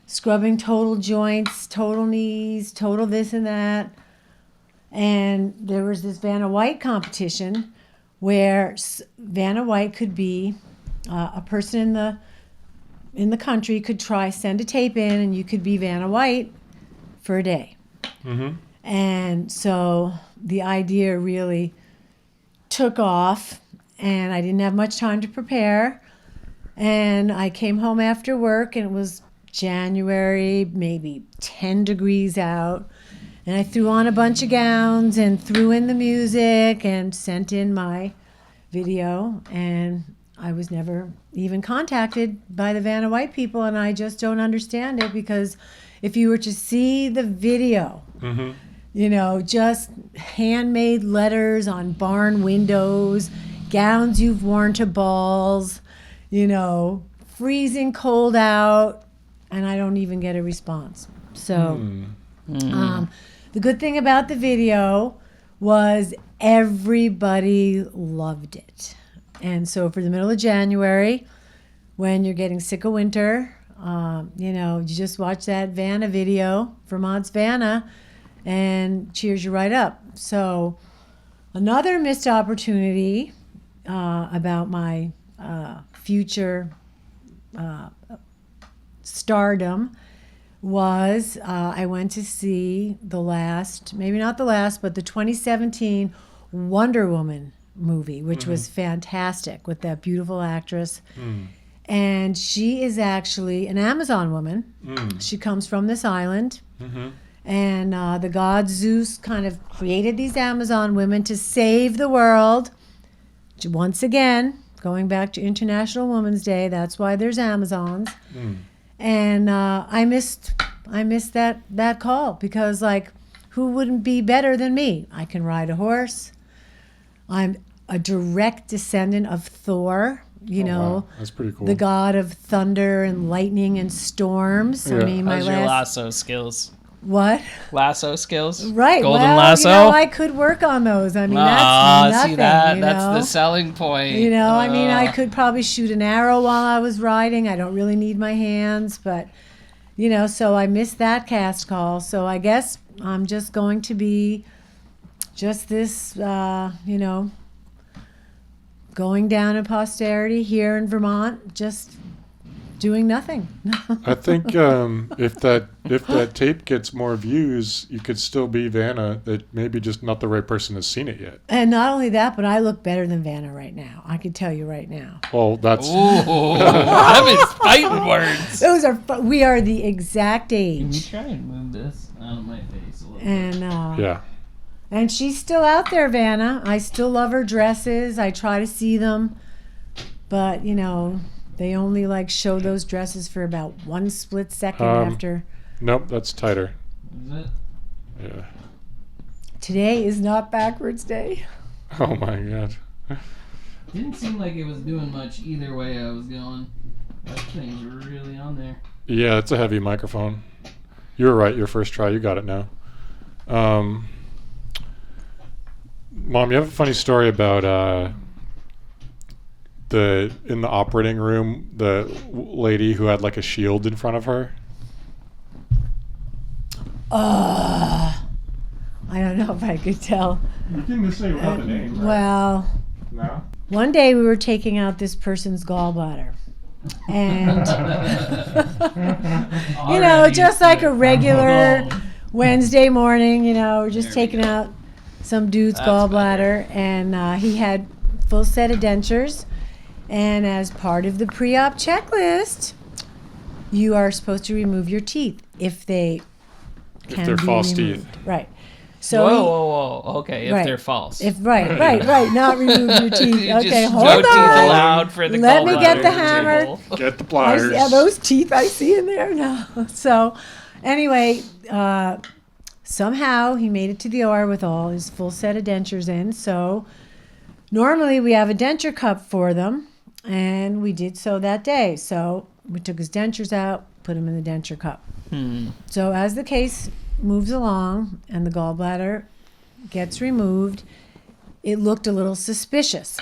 scrubbing total joints, total knees, total this and that. And there was this Vanna White competition where Vanna White could be a person in the country could send a tape in, and you could be Vanna White for a day. Mm-hmm. And so the idea really took off, and I didn't have much time to prepare. And I came home after work, and it was January, maybe 10 degrees out. And I threw on a bunch of gowns and threw in the music and sent in my video. And I was never even contacted by the Vanna White people, and I just don't understand it, because if you were to see the video, Mm-hmm. you know, just handmade letters on barn windows, gowns you've worn to balls, you know, freezing cold out, and I don't even get a response. So the good thing about the video was everybody loved it. And so for the middle of January, when you're getting sick of winter, you know, you just watch that Vanna video, Vermont's Vanna, and cheers you right up. So another missed opportunity about my future stardom was I went to see maybe not the last, but the 2017 Wonder Woman movie, which was fantastic with that beautiful actress. And she is actually an Amazon woman. She comes from this island. And the god Zeus kind of created these Amazon women to save the world. Once again, going back to International Women's Day, that's why there's Amazons. And I missed that call, because, like, who wouldn't be better than me? I can ride a horse. I'm a direct descendant of Thor, you know. Wow. That's pretty cool. The god of thunder and lightning and storms. Yeah. I mean, my How's your last... lasso skills? What? Lasso skills? Right. Golden well, lasso? you know, I could work on those. I mean, that's nothing, see that? you That's know? the selling point. You know, I mean, I could probably shoot an arrow while I was riding. I don't really need my hands, but, you know, so I missed that cast call. So I guess I'm just going to be just this, you know, going down in posterity here in Vermont, just doing nothing. I think if that tape gets more views, you could still be Vanna. That maybe just not the right person has seen it yet. And not only that, but I look better than Vanna right now. I can tell you right now. Well, that's Ooh, that is fighting words. We are the exact Can we age. try and move this out of my face a little bit? And yeah. and she's still out there, Vanna. I still love her dresses. I try to see them, but you know, they only like show those dresses for about one split second after. Nope, that's tighter. Is it? Yeah. Today is not backwards day. Oh my god. Didn't seem like it was doing much either way I was going. That thing's really on there. Yeah, it's a heavy microphone. You were right. Your first try, you got it now. Mom, you have a funny story about in the operating room, the lady who had like a shield in front of her. I don't know if I could tell. You can just say without the name. Right? Well, No. one day we were taking out this person's gallbladder. And, just like a regular Wednesday morning, we're just taking out some dude's gallbladder. And he had full set of dentures. And as part of the pre-op checklist, you are supposed to remove your teeth if they can they're be false removed. teeth. Right. So whoa. Okay, if right. they're false. Right. Not remove your teeth. You Okay, just hold no on. teeth allowed for the Let me get gallbladder the hammer. table. Get the pliers. Are those teeth I see in there? No. So, anyway, somehow he made it to the OR with all his full set of dentures in. So, normally we have a denture cup for them, and we did so that day. So, we took his dentures out, put them in the denture cup. So, as the case moves along and the gallbladder gets removed, it looked a little suspicious.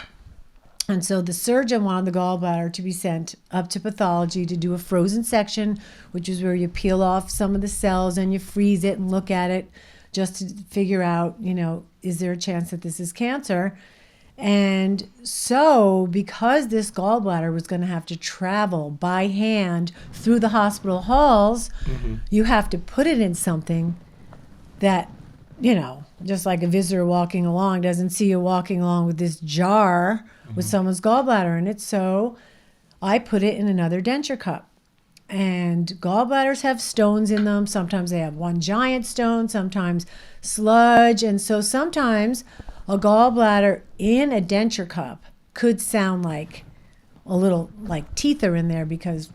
And so the surgeon wanted the gallbladder to be sent up to pathology to do a frozen section, which is where you peel off some of the cells and you freeze it and look at it just to figure out, is there a chance that this is cancer? And so because this gallbladder was going to have to travel by hand through the hospital halls, you have to put it in something that, just like a visitor walking along doesn't see you walking along with this jar with someone's gallbladder in it. So I put it in another denture cup. And gallbladders have stones in them. Sometimes they have one giant stone, sometimes sludge. And so sometimes a gallbladder in a denture cup could sound like a little like teeth are in there because,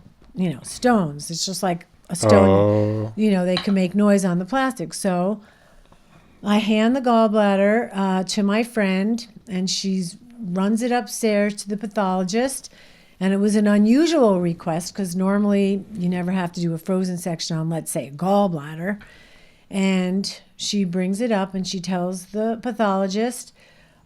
stones. It's just like a stone. They can make noise on the plastic. So I hand the gallbladder to my friend, and she runs it upstairs to the pathologist. And it was an unusual request because normally you never have to do a frozen section on, let's say, a gallbladder. And she brings it up and she tells the pathologist,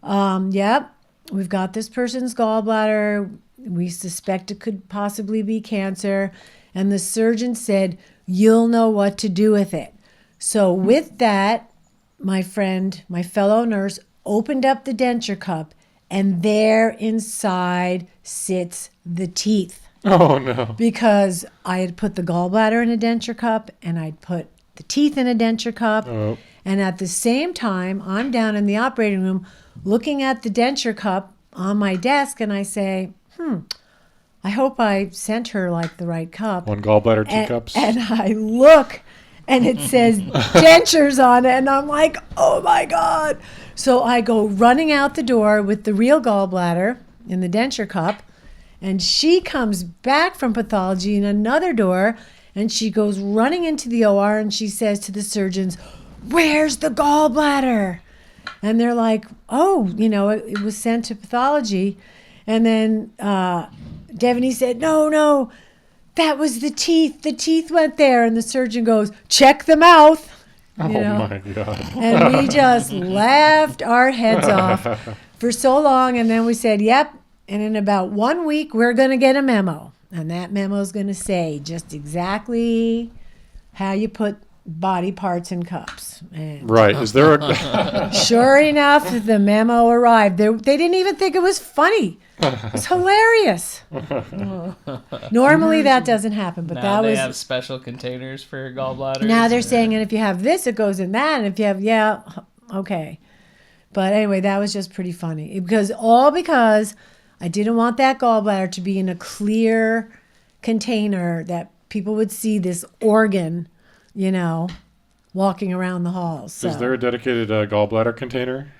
yep, we've got this person's gallbladder. We suspect it could possibly be cancer. And the surgeon said, you'll know what to do with it. So with that, my friend, my fellow nurse, opened up the denture cup, and there inside sits the teeth. Oh, no. Because I had put the gallbladder in a denture cup, and I'd put the teeth in a denture cup. Oh. And at the same time, I'm down in the operating room looking at the denture cup on my desk, and I say, I hope I sent her like the right cup. One gallbladder, two cups. And I look, and it says dentures on it, and I'm like, oh my God. So I go running out the door with the real gallbladder in the denture cup, and she comes back from pathology in another door, and she goes running into the OR, and she says to the surgeons, where's the gallbladder? And they're like, oh, it was sent to pathology. And then Devaney said, no, that was the teeth. The teeth went there. And the surgeon goes, check the mouth. My God. And we just laughed our heads off for so long. And then we said, yep. And in about 1 week, we're going to get a memo. And that memo is going to say just exactly how you put body parts in cups. And Right. Is there a... sure enough, the memo arrived. They didn't even think it was funny. It was hilarious. Normally that doesn't happen, but Now that they was... have special containers for gallbladders. Now they're saying, and if you have this, it goes in that. And if you have, okay. But anyway, that was just pretty funny. Because I didn't want that gallbladder to be in a clear container that people would see this organ, walking around the halls. So. Is there a dedicated gallbladder container?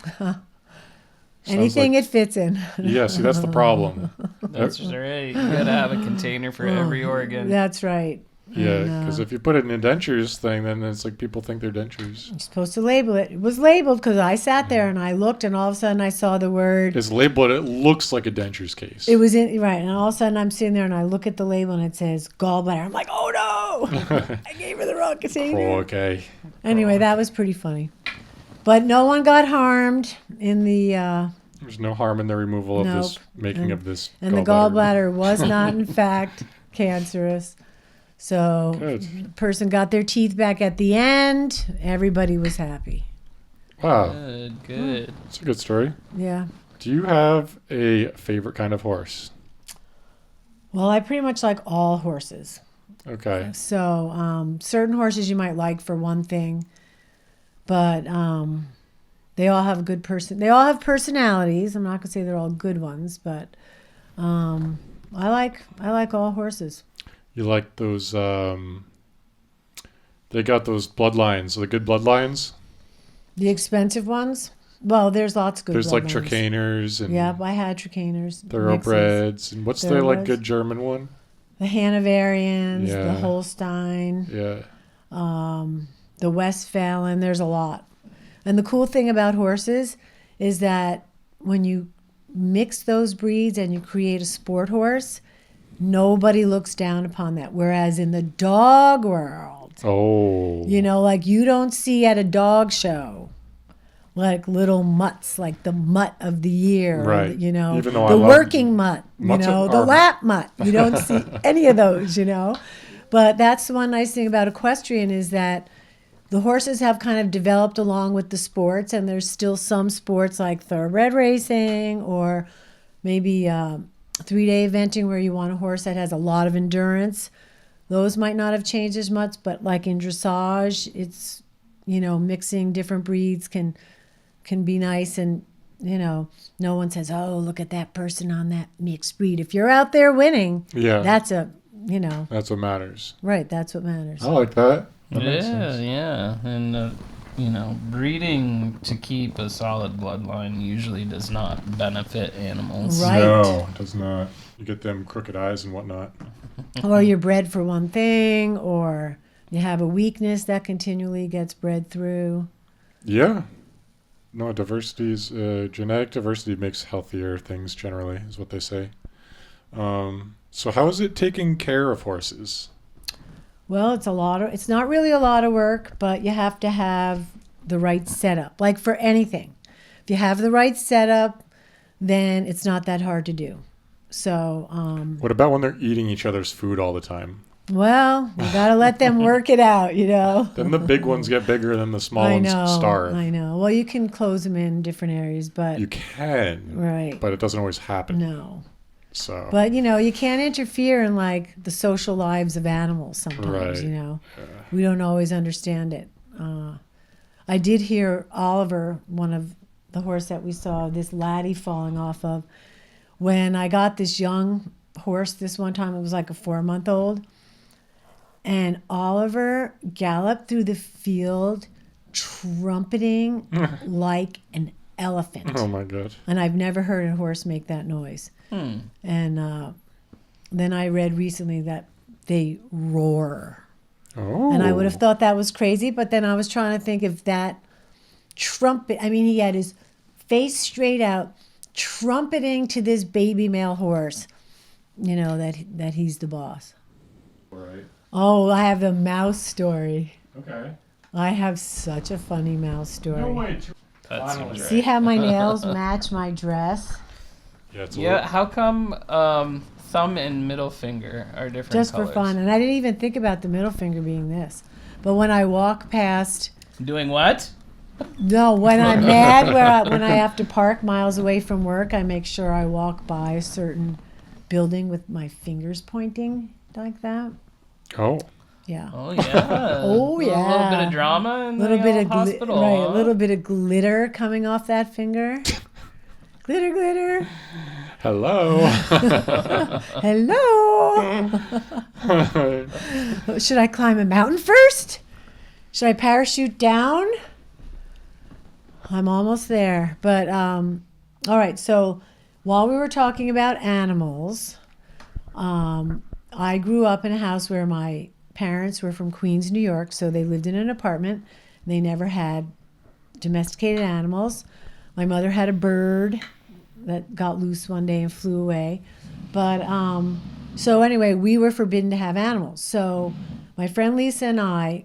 Anything it fits in. Yeah, see, that's the problem. That's right. You gotta have a container for every organ. That's right. Yeah, because if you put it in a dentures thing, then it's like people think they're dentures. You're supposed to label it. It was labeled because I sat there and I looked, and all of a sudden I saw the word. It's labeled. It looks like a dentures case. It was in right, and all of a sudden I'm sitting there and I look at the label and it says gallbladder. I'm like, oh no, I gave her the wrong container. Oh, okay. Anyway, that was pretty funny. But no one got harmed in the There's no harm in the removal of this, Nope. making of this and the gallbladder was not in fact cancerous. So Good. the person got their teeth back at the end. Everybody was happy. Wow, Good. that's a good story. Yeah. Do you have a favorite kind of horse? Well, I pretty much like all horses. Okay. So certain horses you might like for one thing, but they all have good They all have personalities. I'm not gonna say they're all good ones, but I like all horses. You like those? They got those bloodlines. The good bloodlines. The expensive ones. Well, there's lots of good. There's like bloodlines. Trichaners and Yep, I had Tricaners. Thoroughbreds. And what's the like Thoroughbreds. good German one? The Hanoverians, Yeah. the Holstein, Yeah. the Westphalen. There's a lot. And the cool thing about horses is that when you mix those breeds and you create a sport horse, nobody looks down upon that. Whereas in the dog world, Oh. like you don't see at a dog show like little mutts, like the mutt of the year, Right. Even though I the love working mutt, mutts the are- lap mutt. You don't see any of those, But that's the one nice thing about equestrian is that the horses have kind of developed along with the sports, and there's still some sports like thoroughbred racing or maybe 3-day eventing where you want a horse that has a lot of endurance. Those might not have changed as much, but like in dressage, it's, mixing different breeds can be nice. And, no one says, oh, look at that person on that mixed breed. If you're out there winning, Yeah. that's That's what matters. right. That's what matters. I like that. That makes sense. Yeah. And, breeding to keep a solid bloodline usually does not benefit animals. Right. No, it does not. You get them crooked eyes and whatnot. Or you're bred for one thing, or you have a weakness that continually gets bred through. Yeah. No, genetic diversity makes healthier things generally, is what they say. So how is it taking care of horses? Well, it's not really a lot of work, but you have to have the right setup. Like for anything. If you have the right setup, then it's not that hard to do. So, What about when they're eating each other's food all the time? well, you got to let them work it out, Then the big ones get bigger than the small I ones know. starve. I know. Well, you can close them in different areas, but You can, right. but it doesn't always happen. No. So But you can't interfere in like the social lives of animals sometimes, Right. We don't always understand it. I did hear Oliver, one of the horse that we saw, this laddie falling off of. When I got this young horse this one time, it was like a 4-month-old. And Oliver galloped through the field trumpeting like an elephant. oh my god. And I've never heard a horse make that noise. And then I read recently that they roar. Oh. And I would have thought that was crazy, but then I was trying to think if that trumpet, he had his face straight out, trumpeting to this baby male horse, that he's the boss. Right. Oh, I have a mouse story. Okay. I have such a funny mouse story. No way. That Finally. seems See right. how my nails match my dress? Yeah, it's a Yeah, how come thumb and middle finger are different Just colors? for fun. And I didn't even think about the middle finger being this. But when I walk past, Doing what? no, when I'm mad, when I have to park miles away from work, I make sure I walk by a certain building with my fingers pointing like that. Oh. Yeah. Oh yeah. Oh, A little bit yeah. of drama in Little the bit old of hospital. right, huh? a little bit of glitter coming off that finger. Glitter, glitter. Hello. Hello. Should I climb a mountain first? Should I parachute down? I'm almost there. But all right. So while we were talking about animals, I grew up in a house where my parents were from Queens, New York. So they lived in an apartment. They never had domesticated animals. My mother had a bird that got loose one day and flew away. But so anyway, we were forbidden to have animals. So my friend Lisa and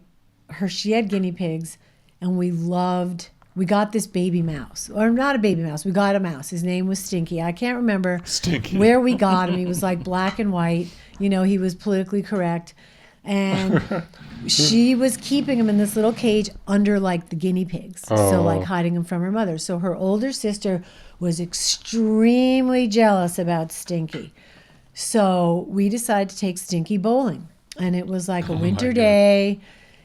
she had guinea pigs, and we loved we got this baby mouse, or not a baby mouse. We got a mouse. His name was Stinky. I can't remember Stinky. where we got him. He was like black and white. You know, he was politically correct. And she was keeping him in this little cage under like the guinea pigs. So like hiding him from her mother. So her older sister was extremely jealous about Stinky. So we decided to take Stinky bowling. And it was like a winter day.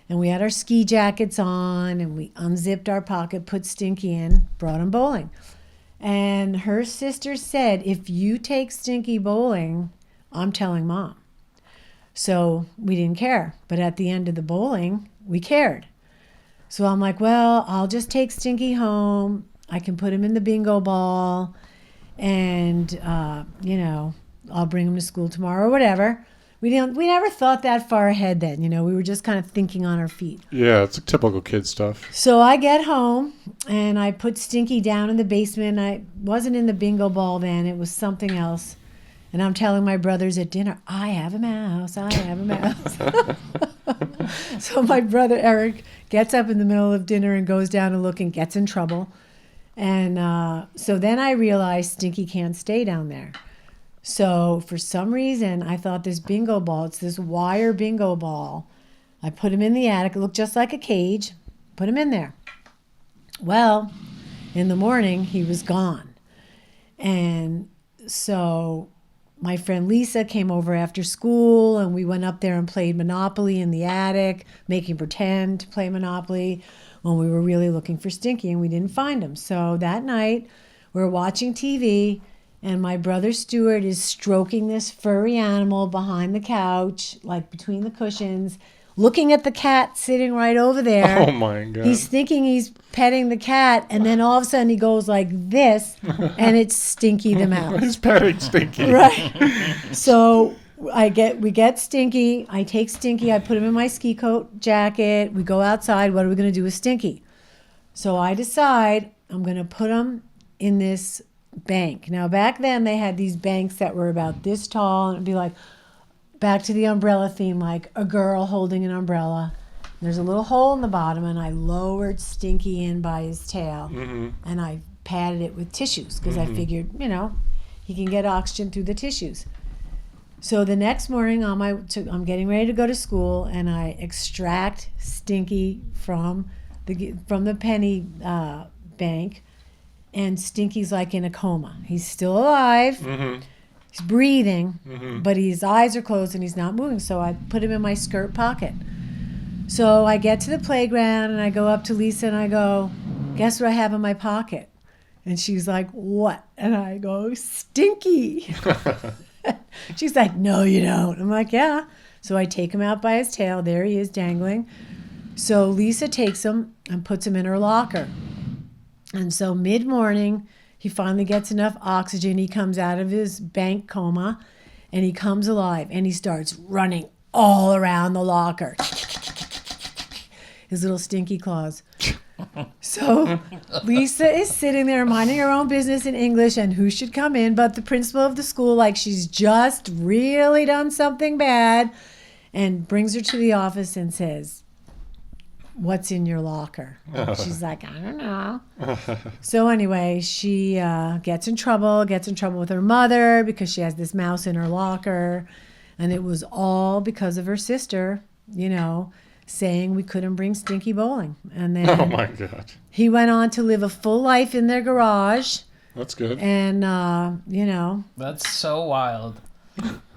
And we had our ski jackets on. And we unzipped our pocket, put Stinky in, brought him bowling. And her sister said, if you take Stinky bowling, I'm telling Mom. So we didn't care. But at the end of the bowling, we cared. So I'm like, well, I'll just take Stinky home. I can put him in the bingo ball. And, you know, I'll bring him to school tomorrow or whatever. We never thought that far ahead then. You know, we were just kind of thinking on our feet. Yeah, it's typical kid stuff. So I get home and I put Stinky down in the basement. I wasn't in the bingo ball then. It was something else. And I'm telling my brothers at dinner, I have a mouse. I have a mouse. So my brother Eric gets up in the middle of dinner and goes down to look and gets in trouble. And so then I realized Stinky can't stay down there. So for some reason, I thought this bingo ball, it's this wire bingo ball. I put him in the attic. It looked just like a cage. Put him in there. Well, in the morning, he was gone. And so my friend Lisa came over after school, and we went up there and played Monopoly in the attic, making pretend to play Monopoly when we were really looking for Stinky, and we didn't find him. So that night, we were watching TV, and my brother Stuart is stroking this furry animal behind the couch, like between the cushions, looking at the cat sitting right over there. Oh, my God. He's thinking he's petting the cat, and then all of a sudden he goes like this, and it's Stinky the mouse. He's petting Stinky. Right. So we get Stinky. I take Stinky. I put him in my ski coat jacket. We go outside. What are we going to do with Stinky? So I decide I'm going to put him in this bank. Now, back then they had these banks that were about this tall, and it'd be like, back to the umbrella theme, like a girl holding an umbrella. There's a little hole in the bottom, and I lowered Stinky in by his tail, and I padded it with tissues because I figured, you know, he can get oxygen through the tissues. So the next morning, I'm getting ready to go to school, and I extract Stinky from the penny bank, and Stinky's like in a coma. He's still alive. He's breathing, but his eyes are closed and he's not moving. So I put him in my skirt pocket. So I get to the playground and I go up to Lisa and I go, guess what I have in my pocket? And she's like, what? And I go, Stinky. She's like, no, you don't. I'm like, yeah. So I take him out by his tail. There he is dangling. So Lisa takes him and puts him in her locker. And so mid-morning, he finally gets enough oxygen. He comes out of his bank coma, and he comes alive, and he starts running all around the locker. His little stinky claws. So Lisa is sitting there minding her own business in English, and who should come in but the principal of the school, like she's just really done something bad, and brings her to the office and says, what's in your locker? She's like, I don't know. So anyway, she gets in trouble with her mother because she has this mouse in her locker. And it was all because of her sister, you know, saying we couldn't bring Stinky bowling. And then Oh, my God. he went on to live a full life in their garage. That's good. And, you know. That's so wild.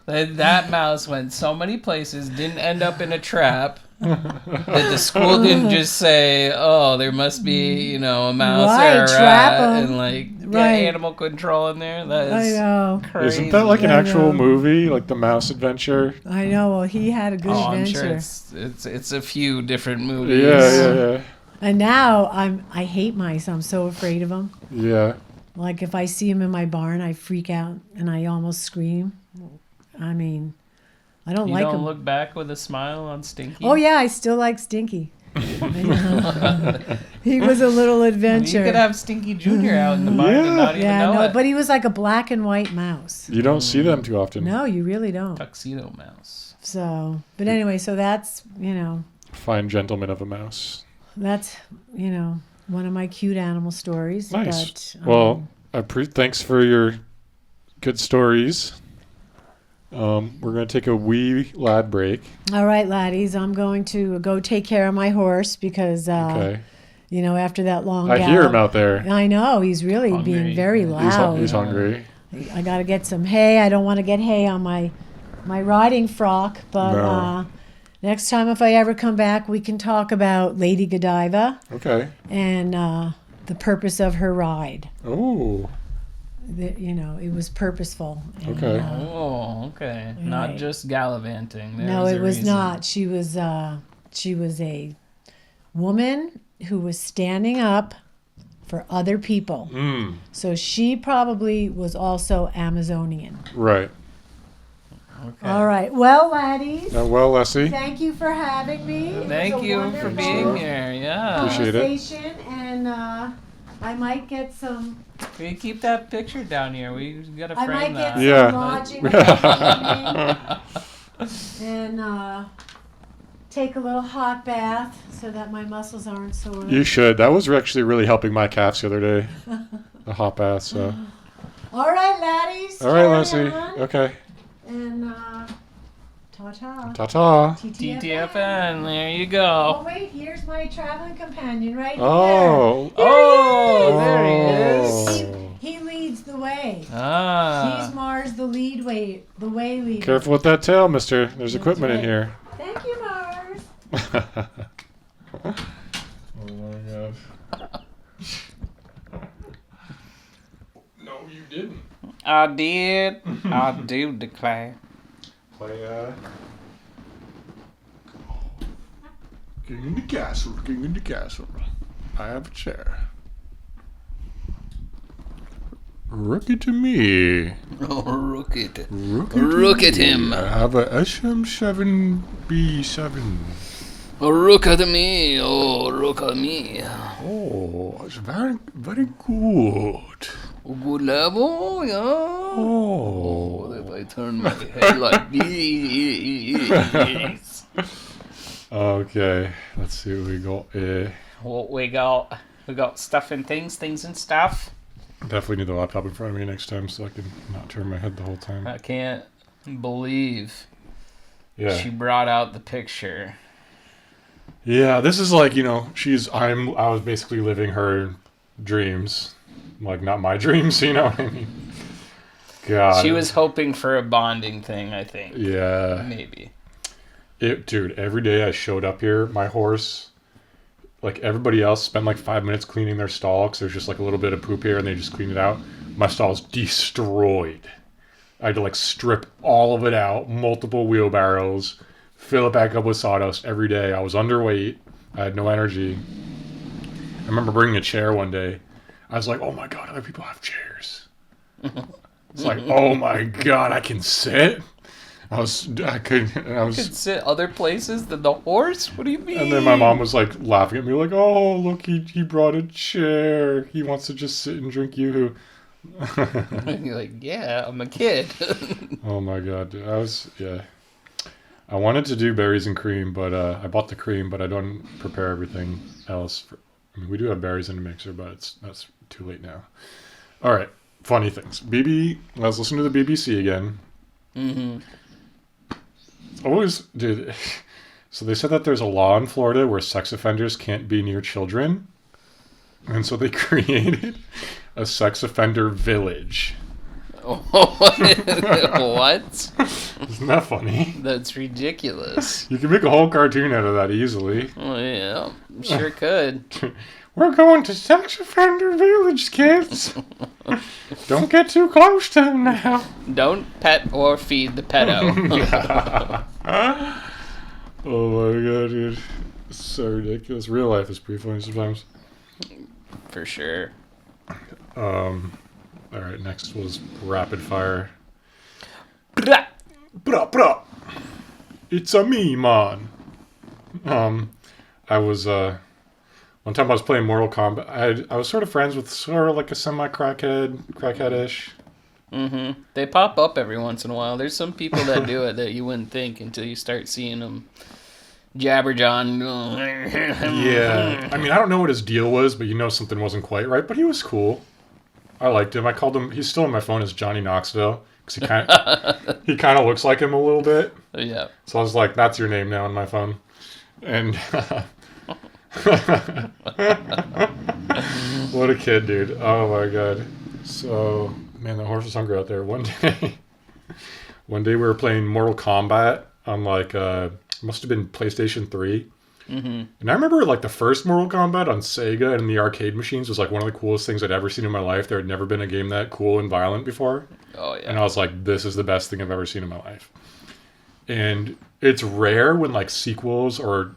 That mouse went so many places, didn't end up in a trap. That the school didn't just say, oh, there must be, you know, a mouse or a trap rat 'em. and like get Right. animal control in there. That I is know. crazy. Isn't that like an I actual know. movie, like The Mouse Adventure? I know. Well, he had a good I'm adventure. sure it's a few different movies. Yeah. And now I hate mice. I'm so afraid of them. Yeah. Like if I see him in my barn, I freak out and I almost scream. I mean, I don't You like don't him. look back with a smile on Stinky? Oh yeah, I still like Stinky. He was a little adventure. You could have Stinky Jr. out in the barn and not even yeah, know no, it. but he was like a black and white mouse. You don't see them too often. No, you really don't. Tuxedo mouse. So, but anyway, so that's, you know, Fine gentleman of a mouse. that's, you know, one of my cute animal stories. Nice. But, Well, thanks for your good stories. We're going to take a wee lad break. all right, laddies, I'm going to go take care of my horse because, Okay. after that long I gallop, hear him out there. I know, he's really Hungry. being very loud. He's hungry. I got to get some hay. I don't want to get hay on my riding frock, but No. next time if I ever come back, we can talk about Lady Godiva Okay. and the purpose of her ride. Oh. It was purposeful. And, Okay. Oh, okay. Not Right. just gallivanting. No, There's it a was reason. not. She was a woman who was standing up for other people. Mm. So she probably was also Amazonian. Right. Okay. All right. Well, laddies, Well, Lessie. thank you for having me. It was Thank a you for wonderful being here. Yeah. Appreciate it. conversation, and I might get some. We keep that picture down here. We gotta I frame might that. get Yeah. some lodging that evening and take a little hot bath so that my muscles aren't sore. You should. That was actually really helping my calves the other day. The hot bath. So. All right, laddies. All right, carry Leslie. on, Okay. And ta-ta. Ta-ta. TTFN. There you Oh go. wait, here's my traveling companion right Oh. here. Oh, there he is. Oh. He leads the way. Ah. He's Mars, the way leader. Careful with that tail, mister. There's That's equipment in right. here. Thank you, Mars. Oh my god. No, you didn't. I did. I do declare. Play, King in the castle, king in the castle. I have a chair. Rookie to me. Oh, look at it. Rookie Look to at me. him. I have a SM7B7. Oh, look at me. Oh, look at me. Oh, it's very, very good. Good level, yeah. Oh. If I turn my head like this. Okay, let's see what we got. What we got? We got stuff and things and stuff. Definitely need the laptop in front of me next time so I can not turn my head the whole time. I can't believe Yeah. she brought out the picture. Yeah, this is like, I was basically living her dreams. Like, not my dreams, you know what I mean? God. She was hoping for a bonding thing, I think. Yeah. Maybe. Dude, every day I showed up here, my horse, like everybody else, spent like 5 minutes cleaning their stall because there's just like a little bit of poop here and they just clean it out. My stall's destroyed. I had to like strip all of it out, multiple wheelbarrows, fill it back up with sawdust every day. I was underweight. I had no energy. I remember bringing a chair one day. I was like, oh my God, other people have chairs. It's like, oh my God, I can sit. I Could sit other places than the horse? What do you mean? And then my mom was like laughing at me, like, oh, look, he brought a chair. He wants to just sit and drink yoo-hoo. And you're like, yeah, I'm a kid. Oh my God, dude. I wanted to do berries and cream, but I bought the cream, but I don't prepare everything else. We do have berries in the mixer, but that's too late now. All right, funny things. I was listening to the BBC again. Mm-hmm. Always, dude. So they said that there's a law in Florida where sex offenders can't be near children. And so they created a sex offender village. What? Isn't that funny? That's ridiculous. You can make a whole cartoon out of that easily. Oh, yeah, sure could. We're going to sex offender village, kids. Don't get too close to them now. Don't pet or feed the pedo. Oh my God, dude. It's so ridiculous. Real life is pretty funny sometimes. For sure. All right, next was rapid fire. Blah. Bruh, bruh. It's a me, man. I was one time I was playing Mortal Kombat. I was sort of friends with sort of like a crackhead-ish. Mm-hmm. They pop up every once in a while. There's some people that do it that you wouldn't think until you start seeing them Jabberjohn. Yeah. I mean, I don't know what his deal was, but something wasn't quite right. But he was cool. I liked him. I called him. He's still in my phone as Johnny Knoxville because he kind of looks like him a little bit. Yeah. So I was like, that's your name now in my phone. And what a kid, dude. Oh my god. So, man, the horse was hungry out there. One day we were playing Mortal Kombat on must have been PlayStation 3. Mm-hmm. And I remember the first Mortal Kombat on Sega and the arcade machines was one of the coolest things I'd ever seen in my life. There had never been a game that cool and violent before. Oh, yeah. And I was like, this is the best thing I've ever seen in my life. And it's rare when sequels or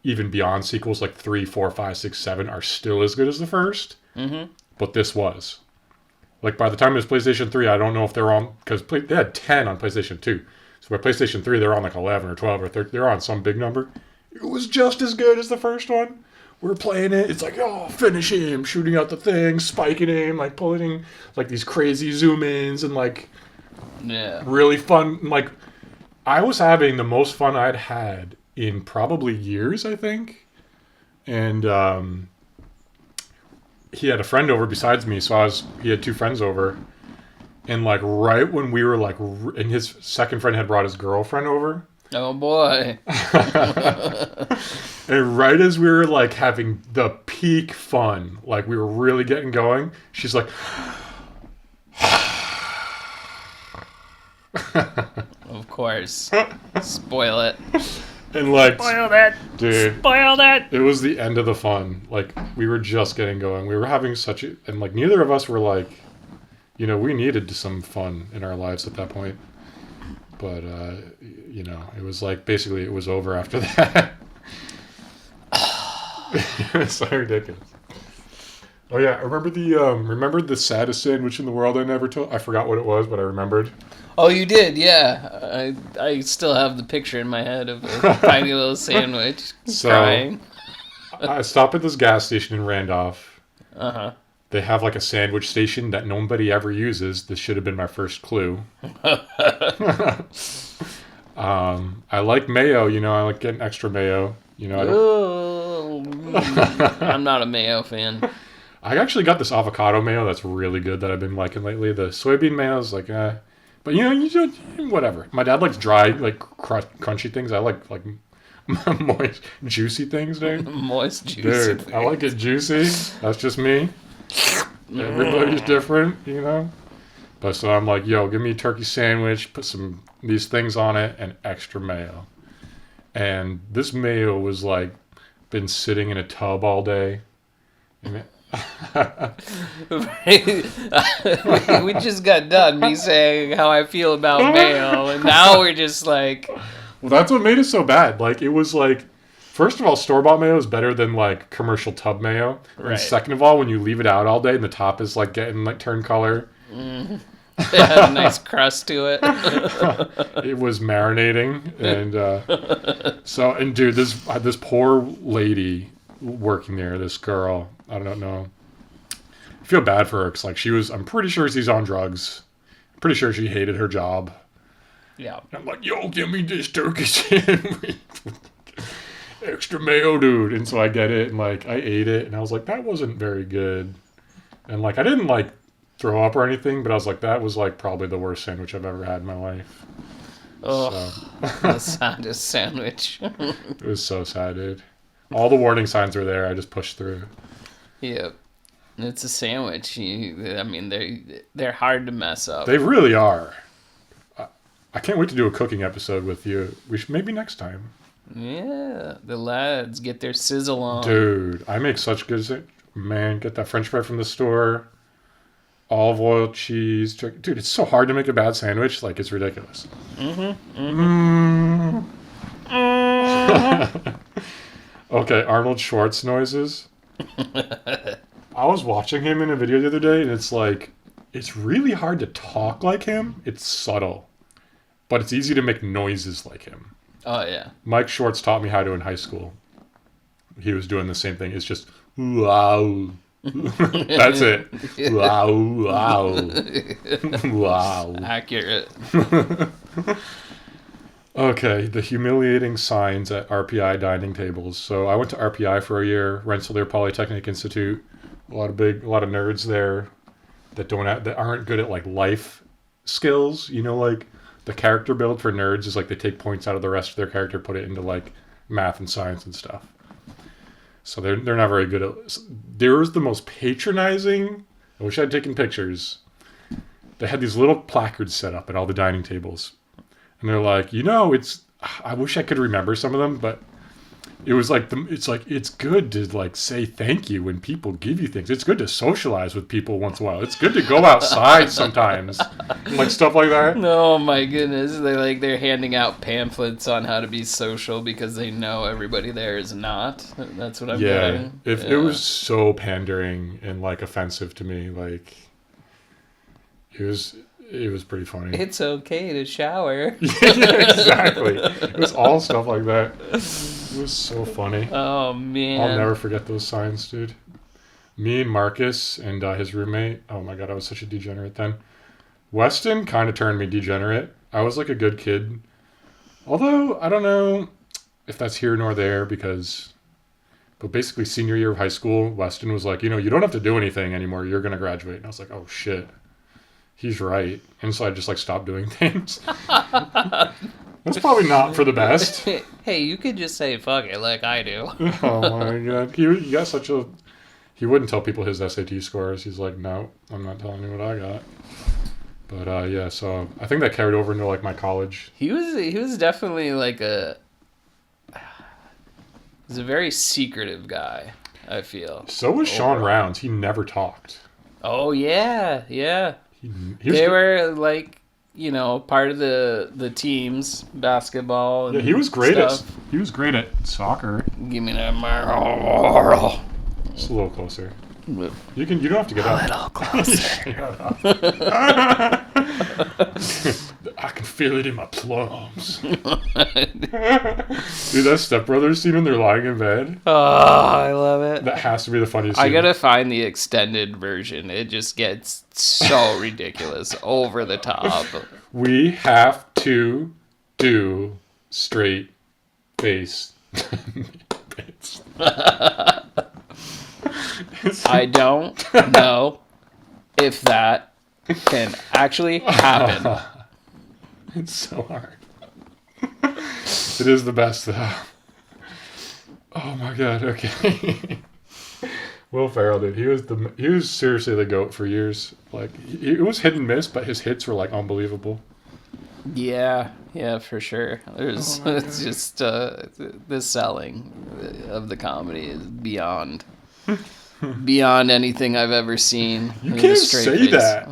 even beyond sequels 3, 4, 5, 6, 7 are still as good as the first. Mm-hmm. But this was. By the time it was PlayStation 3, I don't know if they're on... Because they had 10 on PlayStation 2. So by PlayStation 3, they're on 11 or 12 or 13. They're on some big number. It was just as good as the first one. We're playing it. It's finish him. Shooting out the thing. Spiking him. Pulling these crazy zoom-ins. And yeah. really fun. I was having the most fun I'd had in probably years, I think. And he had a friend over besides me, so he had two friends over. And right when we were and his second friend had brought his girlfriend over. Oh boy. And right as we were having the peak fun, we were really getting going, she's like, Of course. Spoil it. and Spoil that. dude, Spoil that. it was the end of the fun. We were just getting going. We were having such a... And, neither of us were, we needed some fun in our lives at that point. But, it was, basically it was over after that. It was so ridiculous. Oh, yeah. Remember the saddest sandwich in the world I never told? I forgot what it was, but I remembered. Oh, you did, yeah. I still have the picture in my head of a tiny little sandwich crying. I stopped at this gas station in Randolph. Uh-huh. They have a sandwich station that nobody ever uses. This should have been my first clue. I like mayo, I like getting extra mayo. I don't... I'm not a mayo fan. I actually got this avocado mayo that's really good that I've been liking lately. The soybean mayo is but you just, whatever. My dad likes dry, crunchy things. I like moist, juicy things, dude. Moist, juicy Dude, things. I like it juicy. That's just me. Everybody's different, But so I'm like, yo, give me a turkey sandwich, put these things on it, and extra mayo. And this mayo was been sitting in a tub all day. And We just got done me saying how I feel about mayo, and now we're just well, that's what made it so bad. It was first of all, store-bought mayo is better than commercial tub mayo. Right. And second of all, when you leave it out all day and the top is getting turned color. it had a nice crust to it. It was marinating, and dude, this poor lady working there, this girl, I don't know. I feel bad for her because I'm pretty sure she's on drugs. I'm pretty sure she hated her job. Yeah. I'm like, yo, give me this turkey sandwich. Extra mayo, dude. And so I get it, and I ate it, and I was like, that wasn't very good. And I didn't throw up or anything, but I was like, that was probably the worst sandwich I've ever had in my life. Oh, the saddest sandwich. It was so sad, dude. All the warning signs were there. I just pushed through. Yep. It's a sandwich. They're hard to mess up. They really are. I can't wait to do a cooking episode with you. We should maybe next time. Yeah, the lads get their sizzle on. Dude, I make such good... Man, get that French fry from the store. Olive oil, cheese. Dude, it's so hard to make a bad sandwich. It's ridiculous. Okay, Arnold Schwartz noises. I was watching him in a video the other day, and it's really hard to talk like him. It's subtle. But it's easy to make noises like him. Oh, yeah. Mike Schwartz taught me how to in high school. He was doing the same thing. It's just, wow. That's it. Wow, wow. Wow. Accurate. Okay, the humiliating signs at RPI dining tables. So I went to RPI for a year, Rensselaer Polytechnic Institute. A lot of nerds there that aren't good at like life skills. You know, like the character build for nerds is like they take points out of the rest of their character, put it into like math and science and stuff. So they're not very good at. There was the most patronizing. I wish I'd taken pictures. They had these little placards set up at all the dining tables, and they're like, it's. I wish I could remember some of them, but it was like it's good to like say thank you when people give you things. It's good to socialize with people once in a while. It's good to go outside sometimes, like stuff like that. Oh my goodness, they're handing out pamphlets on how to be social because they know everybody there is not. That's what I'm getting. It was so pandering and like offensive to me, like it was pretty funny. It's okay to shower. Yeah, exactly. It was all stuff like that. It was so funny. Oh man, I'll never forget those signs, dude. Me, Marcus, and his roommate. Oh my god, I was such a degenerate then. Weston kind of turned me degenerate. I was like a good kid. Although, I don't know if that's here nor there but basically senior year of high school, Weston was like, you don't have to do anything anymore. You're going to graduate. And I was like, oh shit. He's right. And so I just like stopped doing things. That's probably not for the best. Hey, you could just say fuck it like I do. Oh my god. He got he wouldn't tell people his SAT scores. He's like, no, I'm not telling you what I got. But yeah, so I think that carried over into like my college. He was definitely like he's a very secretive guy, I feel. So was Shaun Rounds. He never talked. Oh yeah. They were like, part of the teams, basketball. And he was great stuff. He was great at soccer. Give me that Marl. Just a little closer. You don't have to get A up. little closer. I can feel it in my plums. Dude, that Step Brothers scene when they're lying in bed. Oh, I love it. That has to be the funniest scene. I gotta find the extended version. It just gets so ridiculous, over the top. We have to do straight face. I don't know if that can actually happen. It's so hard. It is the best though. Oh my god, okay. Will Ferrell, dude, he was seriously the GOAT for years. Like it was hit and miss, but his hits were like unbelievable. Yeah, for sure. It's just the selling of the comedy is beyond anything I've ever seen. You can't say that.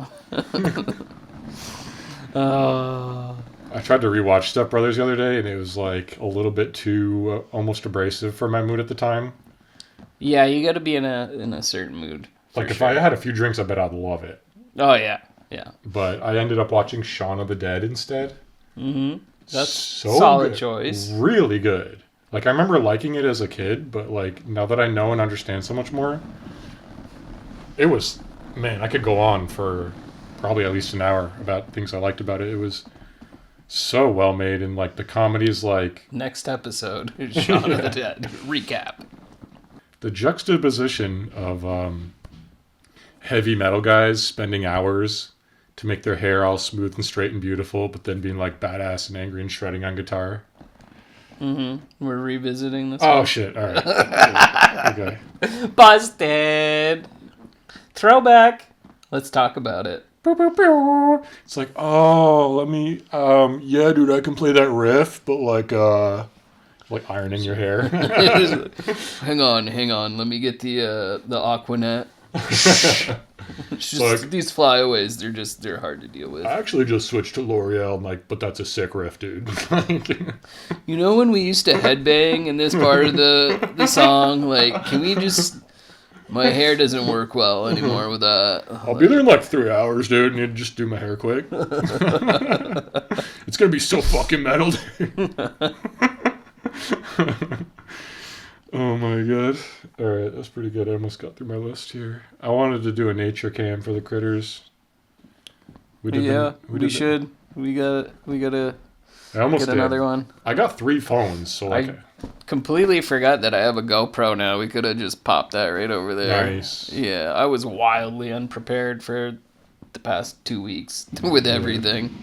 I tried to rewatch Step Brothers the other day, and it was like a little bit too almost abrasive for my mood at the time. Yeah, you got to be in a certain mood. Like if I had a few drinks, I bet I'd love it. Oh yeah. But I ended up watching Shaun of the Dead instead. Mm-hmm. That's so solid good. choice. Really good. Like I remember liking it as a kid, but like now that I know and understand so much more, it was, man, I could go on for probably at least an hour about things I liked about it. It was so well made, and like the comedy's like next episode is Shaun of the Dead recap. The juxtaposition of heavy metal guys spending hours to make their hair all smooth and straight and beautiful, but then being like badass and angry and shredding on guitar. Mm-hmm. We're revisiting this. Oh one. shit! All right. Okay. Busted. Throwback. Let's talk about it. It's like, oh, let me, yeah, dude, I can play that riff, but like ironing your hair. Hang on. Let me get the Aquanet. It's just, like, these flyaways, they're hard to deal with. I actually just switched to L'Oreal. I'm like, but that's a sick riff, dude. You know when we used to headbang in this part of the song? Like, can we just... My hair doesn't work well anymore with that. I'll be there in like 3 hours, dude, and you just do my hair quick. It's gonna be so fucking metal, dude. Oh my god. Alright, that's pretty good. I almost got through my list here. I wanted to do a nature cam for the critters. We should. We gotta I almost get did. another one. I got 3 phones, so like. I completely forgot that I have a GoPro now. We could have just popped that right over there. Nice. Yeah, I was wildly unprepared for the past 2 weeks with everything.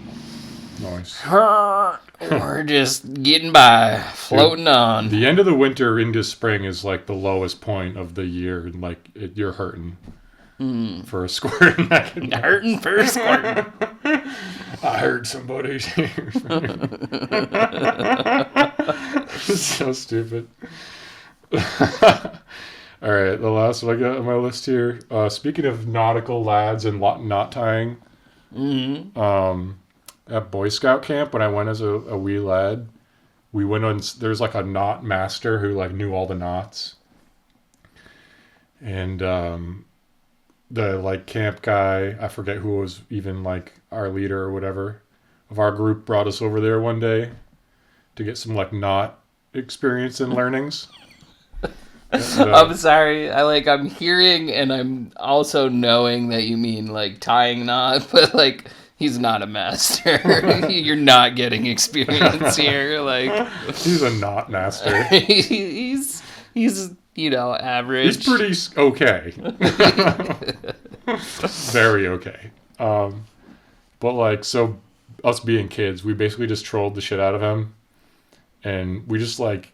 Nice. We're just getting by, floating on. The end of the winter into spring is like the lowest point of the year, and like you're hurting for a squirt. Hurting for a squirt. I heard somebody. So stupid. All right, the last one I got on my list here. Speaking of nautical lads and knot tying, at Boy Scout camp when I went as a wee lad, we went on. There's like a knot master who like knew all the knots, and the like camp guy, I forget who was even like our leader or whatever of our group, brought us over there one day to get some like knot experience and learnings. And, I'm sorry. I'm hearing and I'm also knowing that you mean like tying knot, but like he's not a master. You're not getting experience here. Like he's a knot master. he's average. He's pretty okay. Very okay. But like, so us being kids, we basically just trolled the shit out of him, and we just like,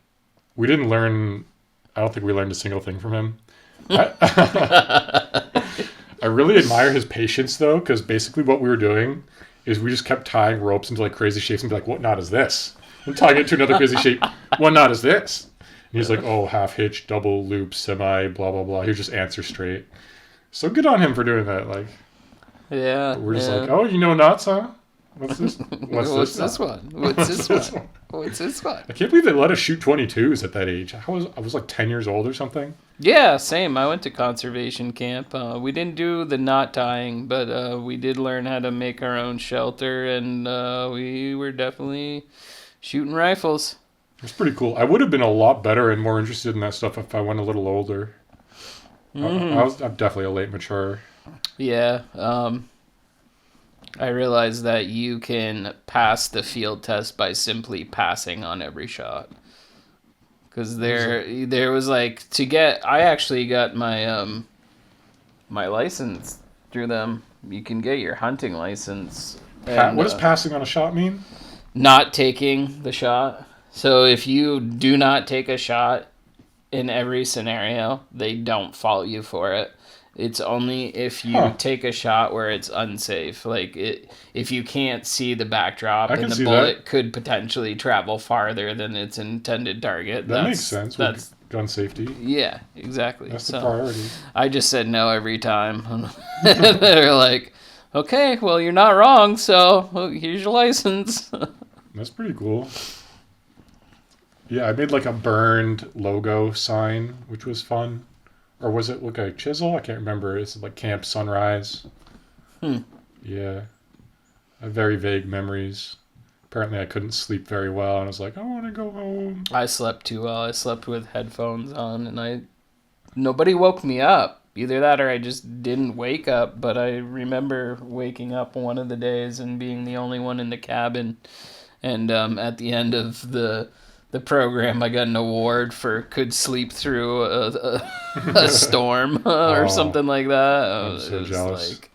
we didn't learn. I don't think we learned a single thing from him. I really admire his patience though, because basically what we were doing is we just kept tying ropes into like crazy shapes and be like, "What knot is this?" And tying it to another crazy shape. What knot is this? And he's like, "Oh, half hitch, double loop, semi, blah blah blah." He would just answer straight. So good on him for doing that. Like, yeah, we're just like, "Oh, you know knots, huh? What's this? What's this one? What's this one? What's this one?" I can't believe they let us shoot 22s at that age. I was like 10 years old or something. Yeah, same. I went to conservation camp. We didn't do the knot tying, but we did learn how to make our own shelter, and we were definitely shooting rifles. It's pretty cool. I would have been a lot better and more interested in that stuff if I went a little older. I'm definitely a late mature. Yeah. I realized that you can pass the field test by simply passing on every shot. Because there was like I actually got my my license through them. You can get your hunting license. What does passing on a shot mean? Not taking the shot. So if you do not take a shot in every scenario, they don't fault you for it. It's only if you take a shot where it's unsafe. Like if you can't see the backdrop and the bullet could potentially travel farther than its intended target. That makes sense. That's gun safety. Yeah, exactly. That's the priority. I just said no every time. They're like, "Okay, well you're not wrong, so here's your license." That's pretty cool. Yeah, I made like a burned logo sign, which was fun. Or was it like a chisel? I can't remember. It's like Camp Sunrise. Yeah. I have very vague memories. Apparently I couldn't sleep very well, and I was like, I want to go home. I slept too well. I slept with headphones on, and nobody woke me up. Either that or I just didn't wake up, but I remember waking up one of the days and being the only one in the cabin. And at the end of the program, I got an award for could sleep through a storm or something like that. I'm so jealous. Like,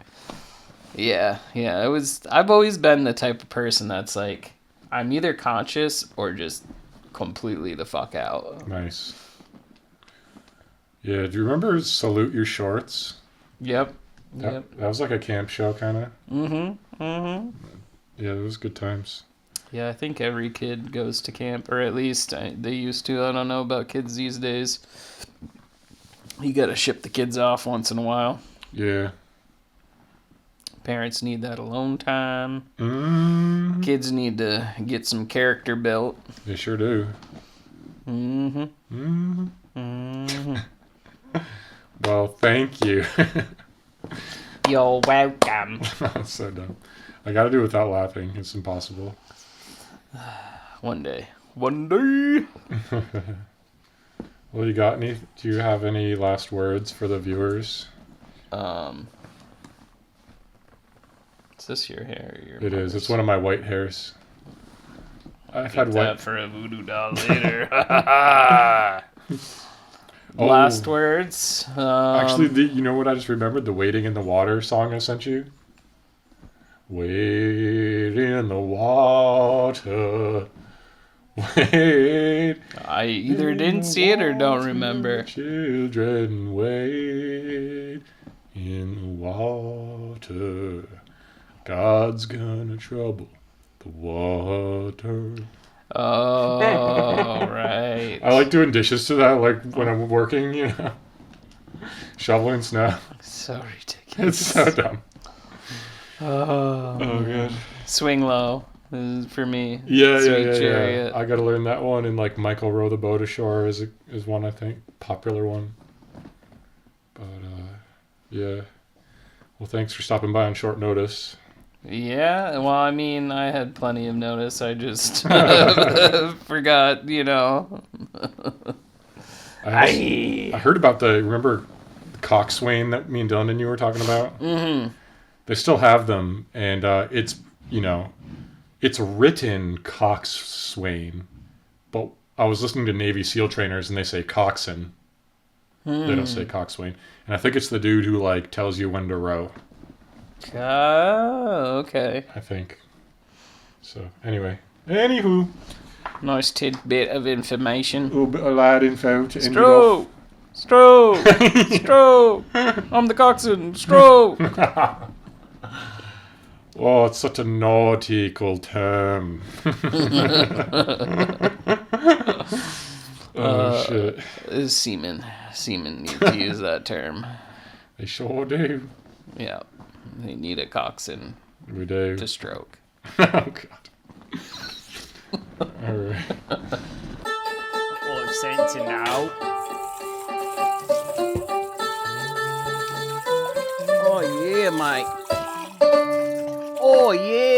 yeah. It was. I've always been the type of person that's like, I'm either conscious or just completely the fuck out. Nice. Yeah. Do you remember Salute Your Shorts? Yep. That was like a camp show, kind of. Yeah, it was good times. Yeah, I think every kid goes to camp, or at least they used to. I don't know about kids these days. You gotta ship the kids off once in a while. Yeah. Parents need that alone time. Mm-hmm. Kids need to get some character built. They sure do. Well, thank you. You're welcome. That's so dumb. I gotta do it without laughing. It's impossible. One day. Well, you got any? Do you have any last words for the viewers? Is this your hair? Or your It is. It's one of my white hairs. I've Keep had that wet. for a voodoo doll later. Last words. Actually, you know what I just remembered? The Wading in the Water song I sent you? Wade in the water. Wade. I either in didn't the see it or don't water, remember. Children, wade in the water. God's gonna trouble the water. Oh, right. I like doing dishes to that, like when I'm working, shoveling snow. So ridiculous. It's so dumb. Oh, God. Swing Low is for me. Yeah, Sweet yeah. Chariot. I gotta learn that one, and like Michael Row the Boat Ashore is one, I think, popular one. But yeah. Well, thanks for stopping by on short notice. Yeah, well, I mean, I had plenty of notice. I just forgot, I heard about remember the coxswain that me and Dylan and you were talking about? Mm-hmm. They still have them, and it's a written coxswain, but I was listening to Navy SEAL trainers and they say coxswain. They don't say coxswain, and I think it's the dude who like tells you when to row. Oh, okay. I think. So anyway, anywho, Nice tidbit of information. a little bit of light info to end it Stroke! Stroke! Stroke! I'm the coxswain! Stroke! off. Oh, it's such a nautical term. Oh shit! Seamen need to use that term. They sure do. Yeah, they need a coxswain We do. to stroke. Oh god. All right. All I'm saying to now. Oh yeah, Mike. Oh yeah.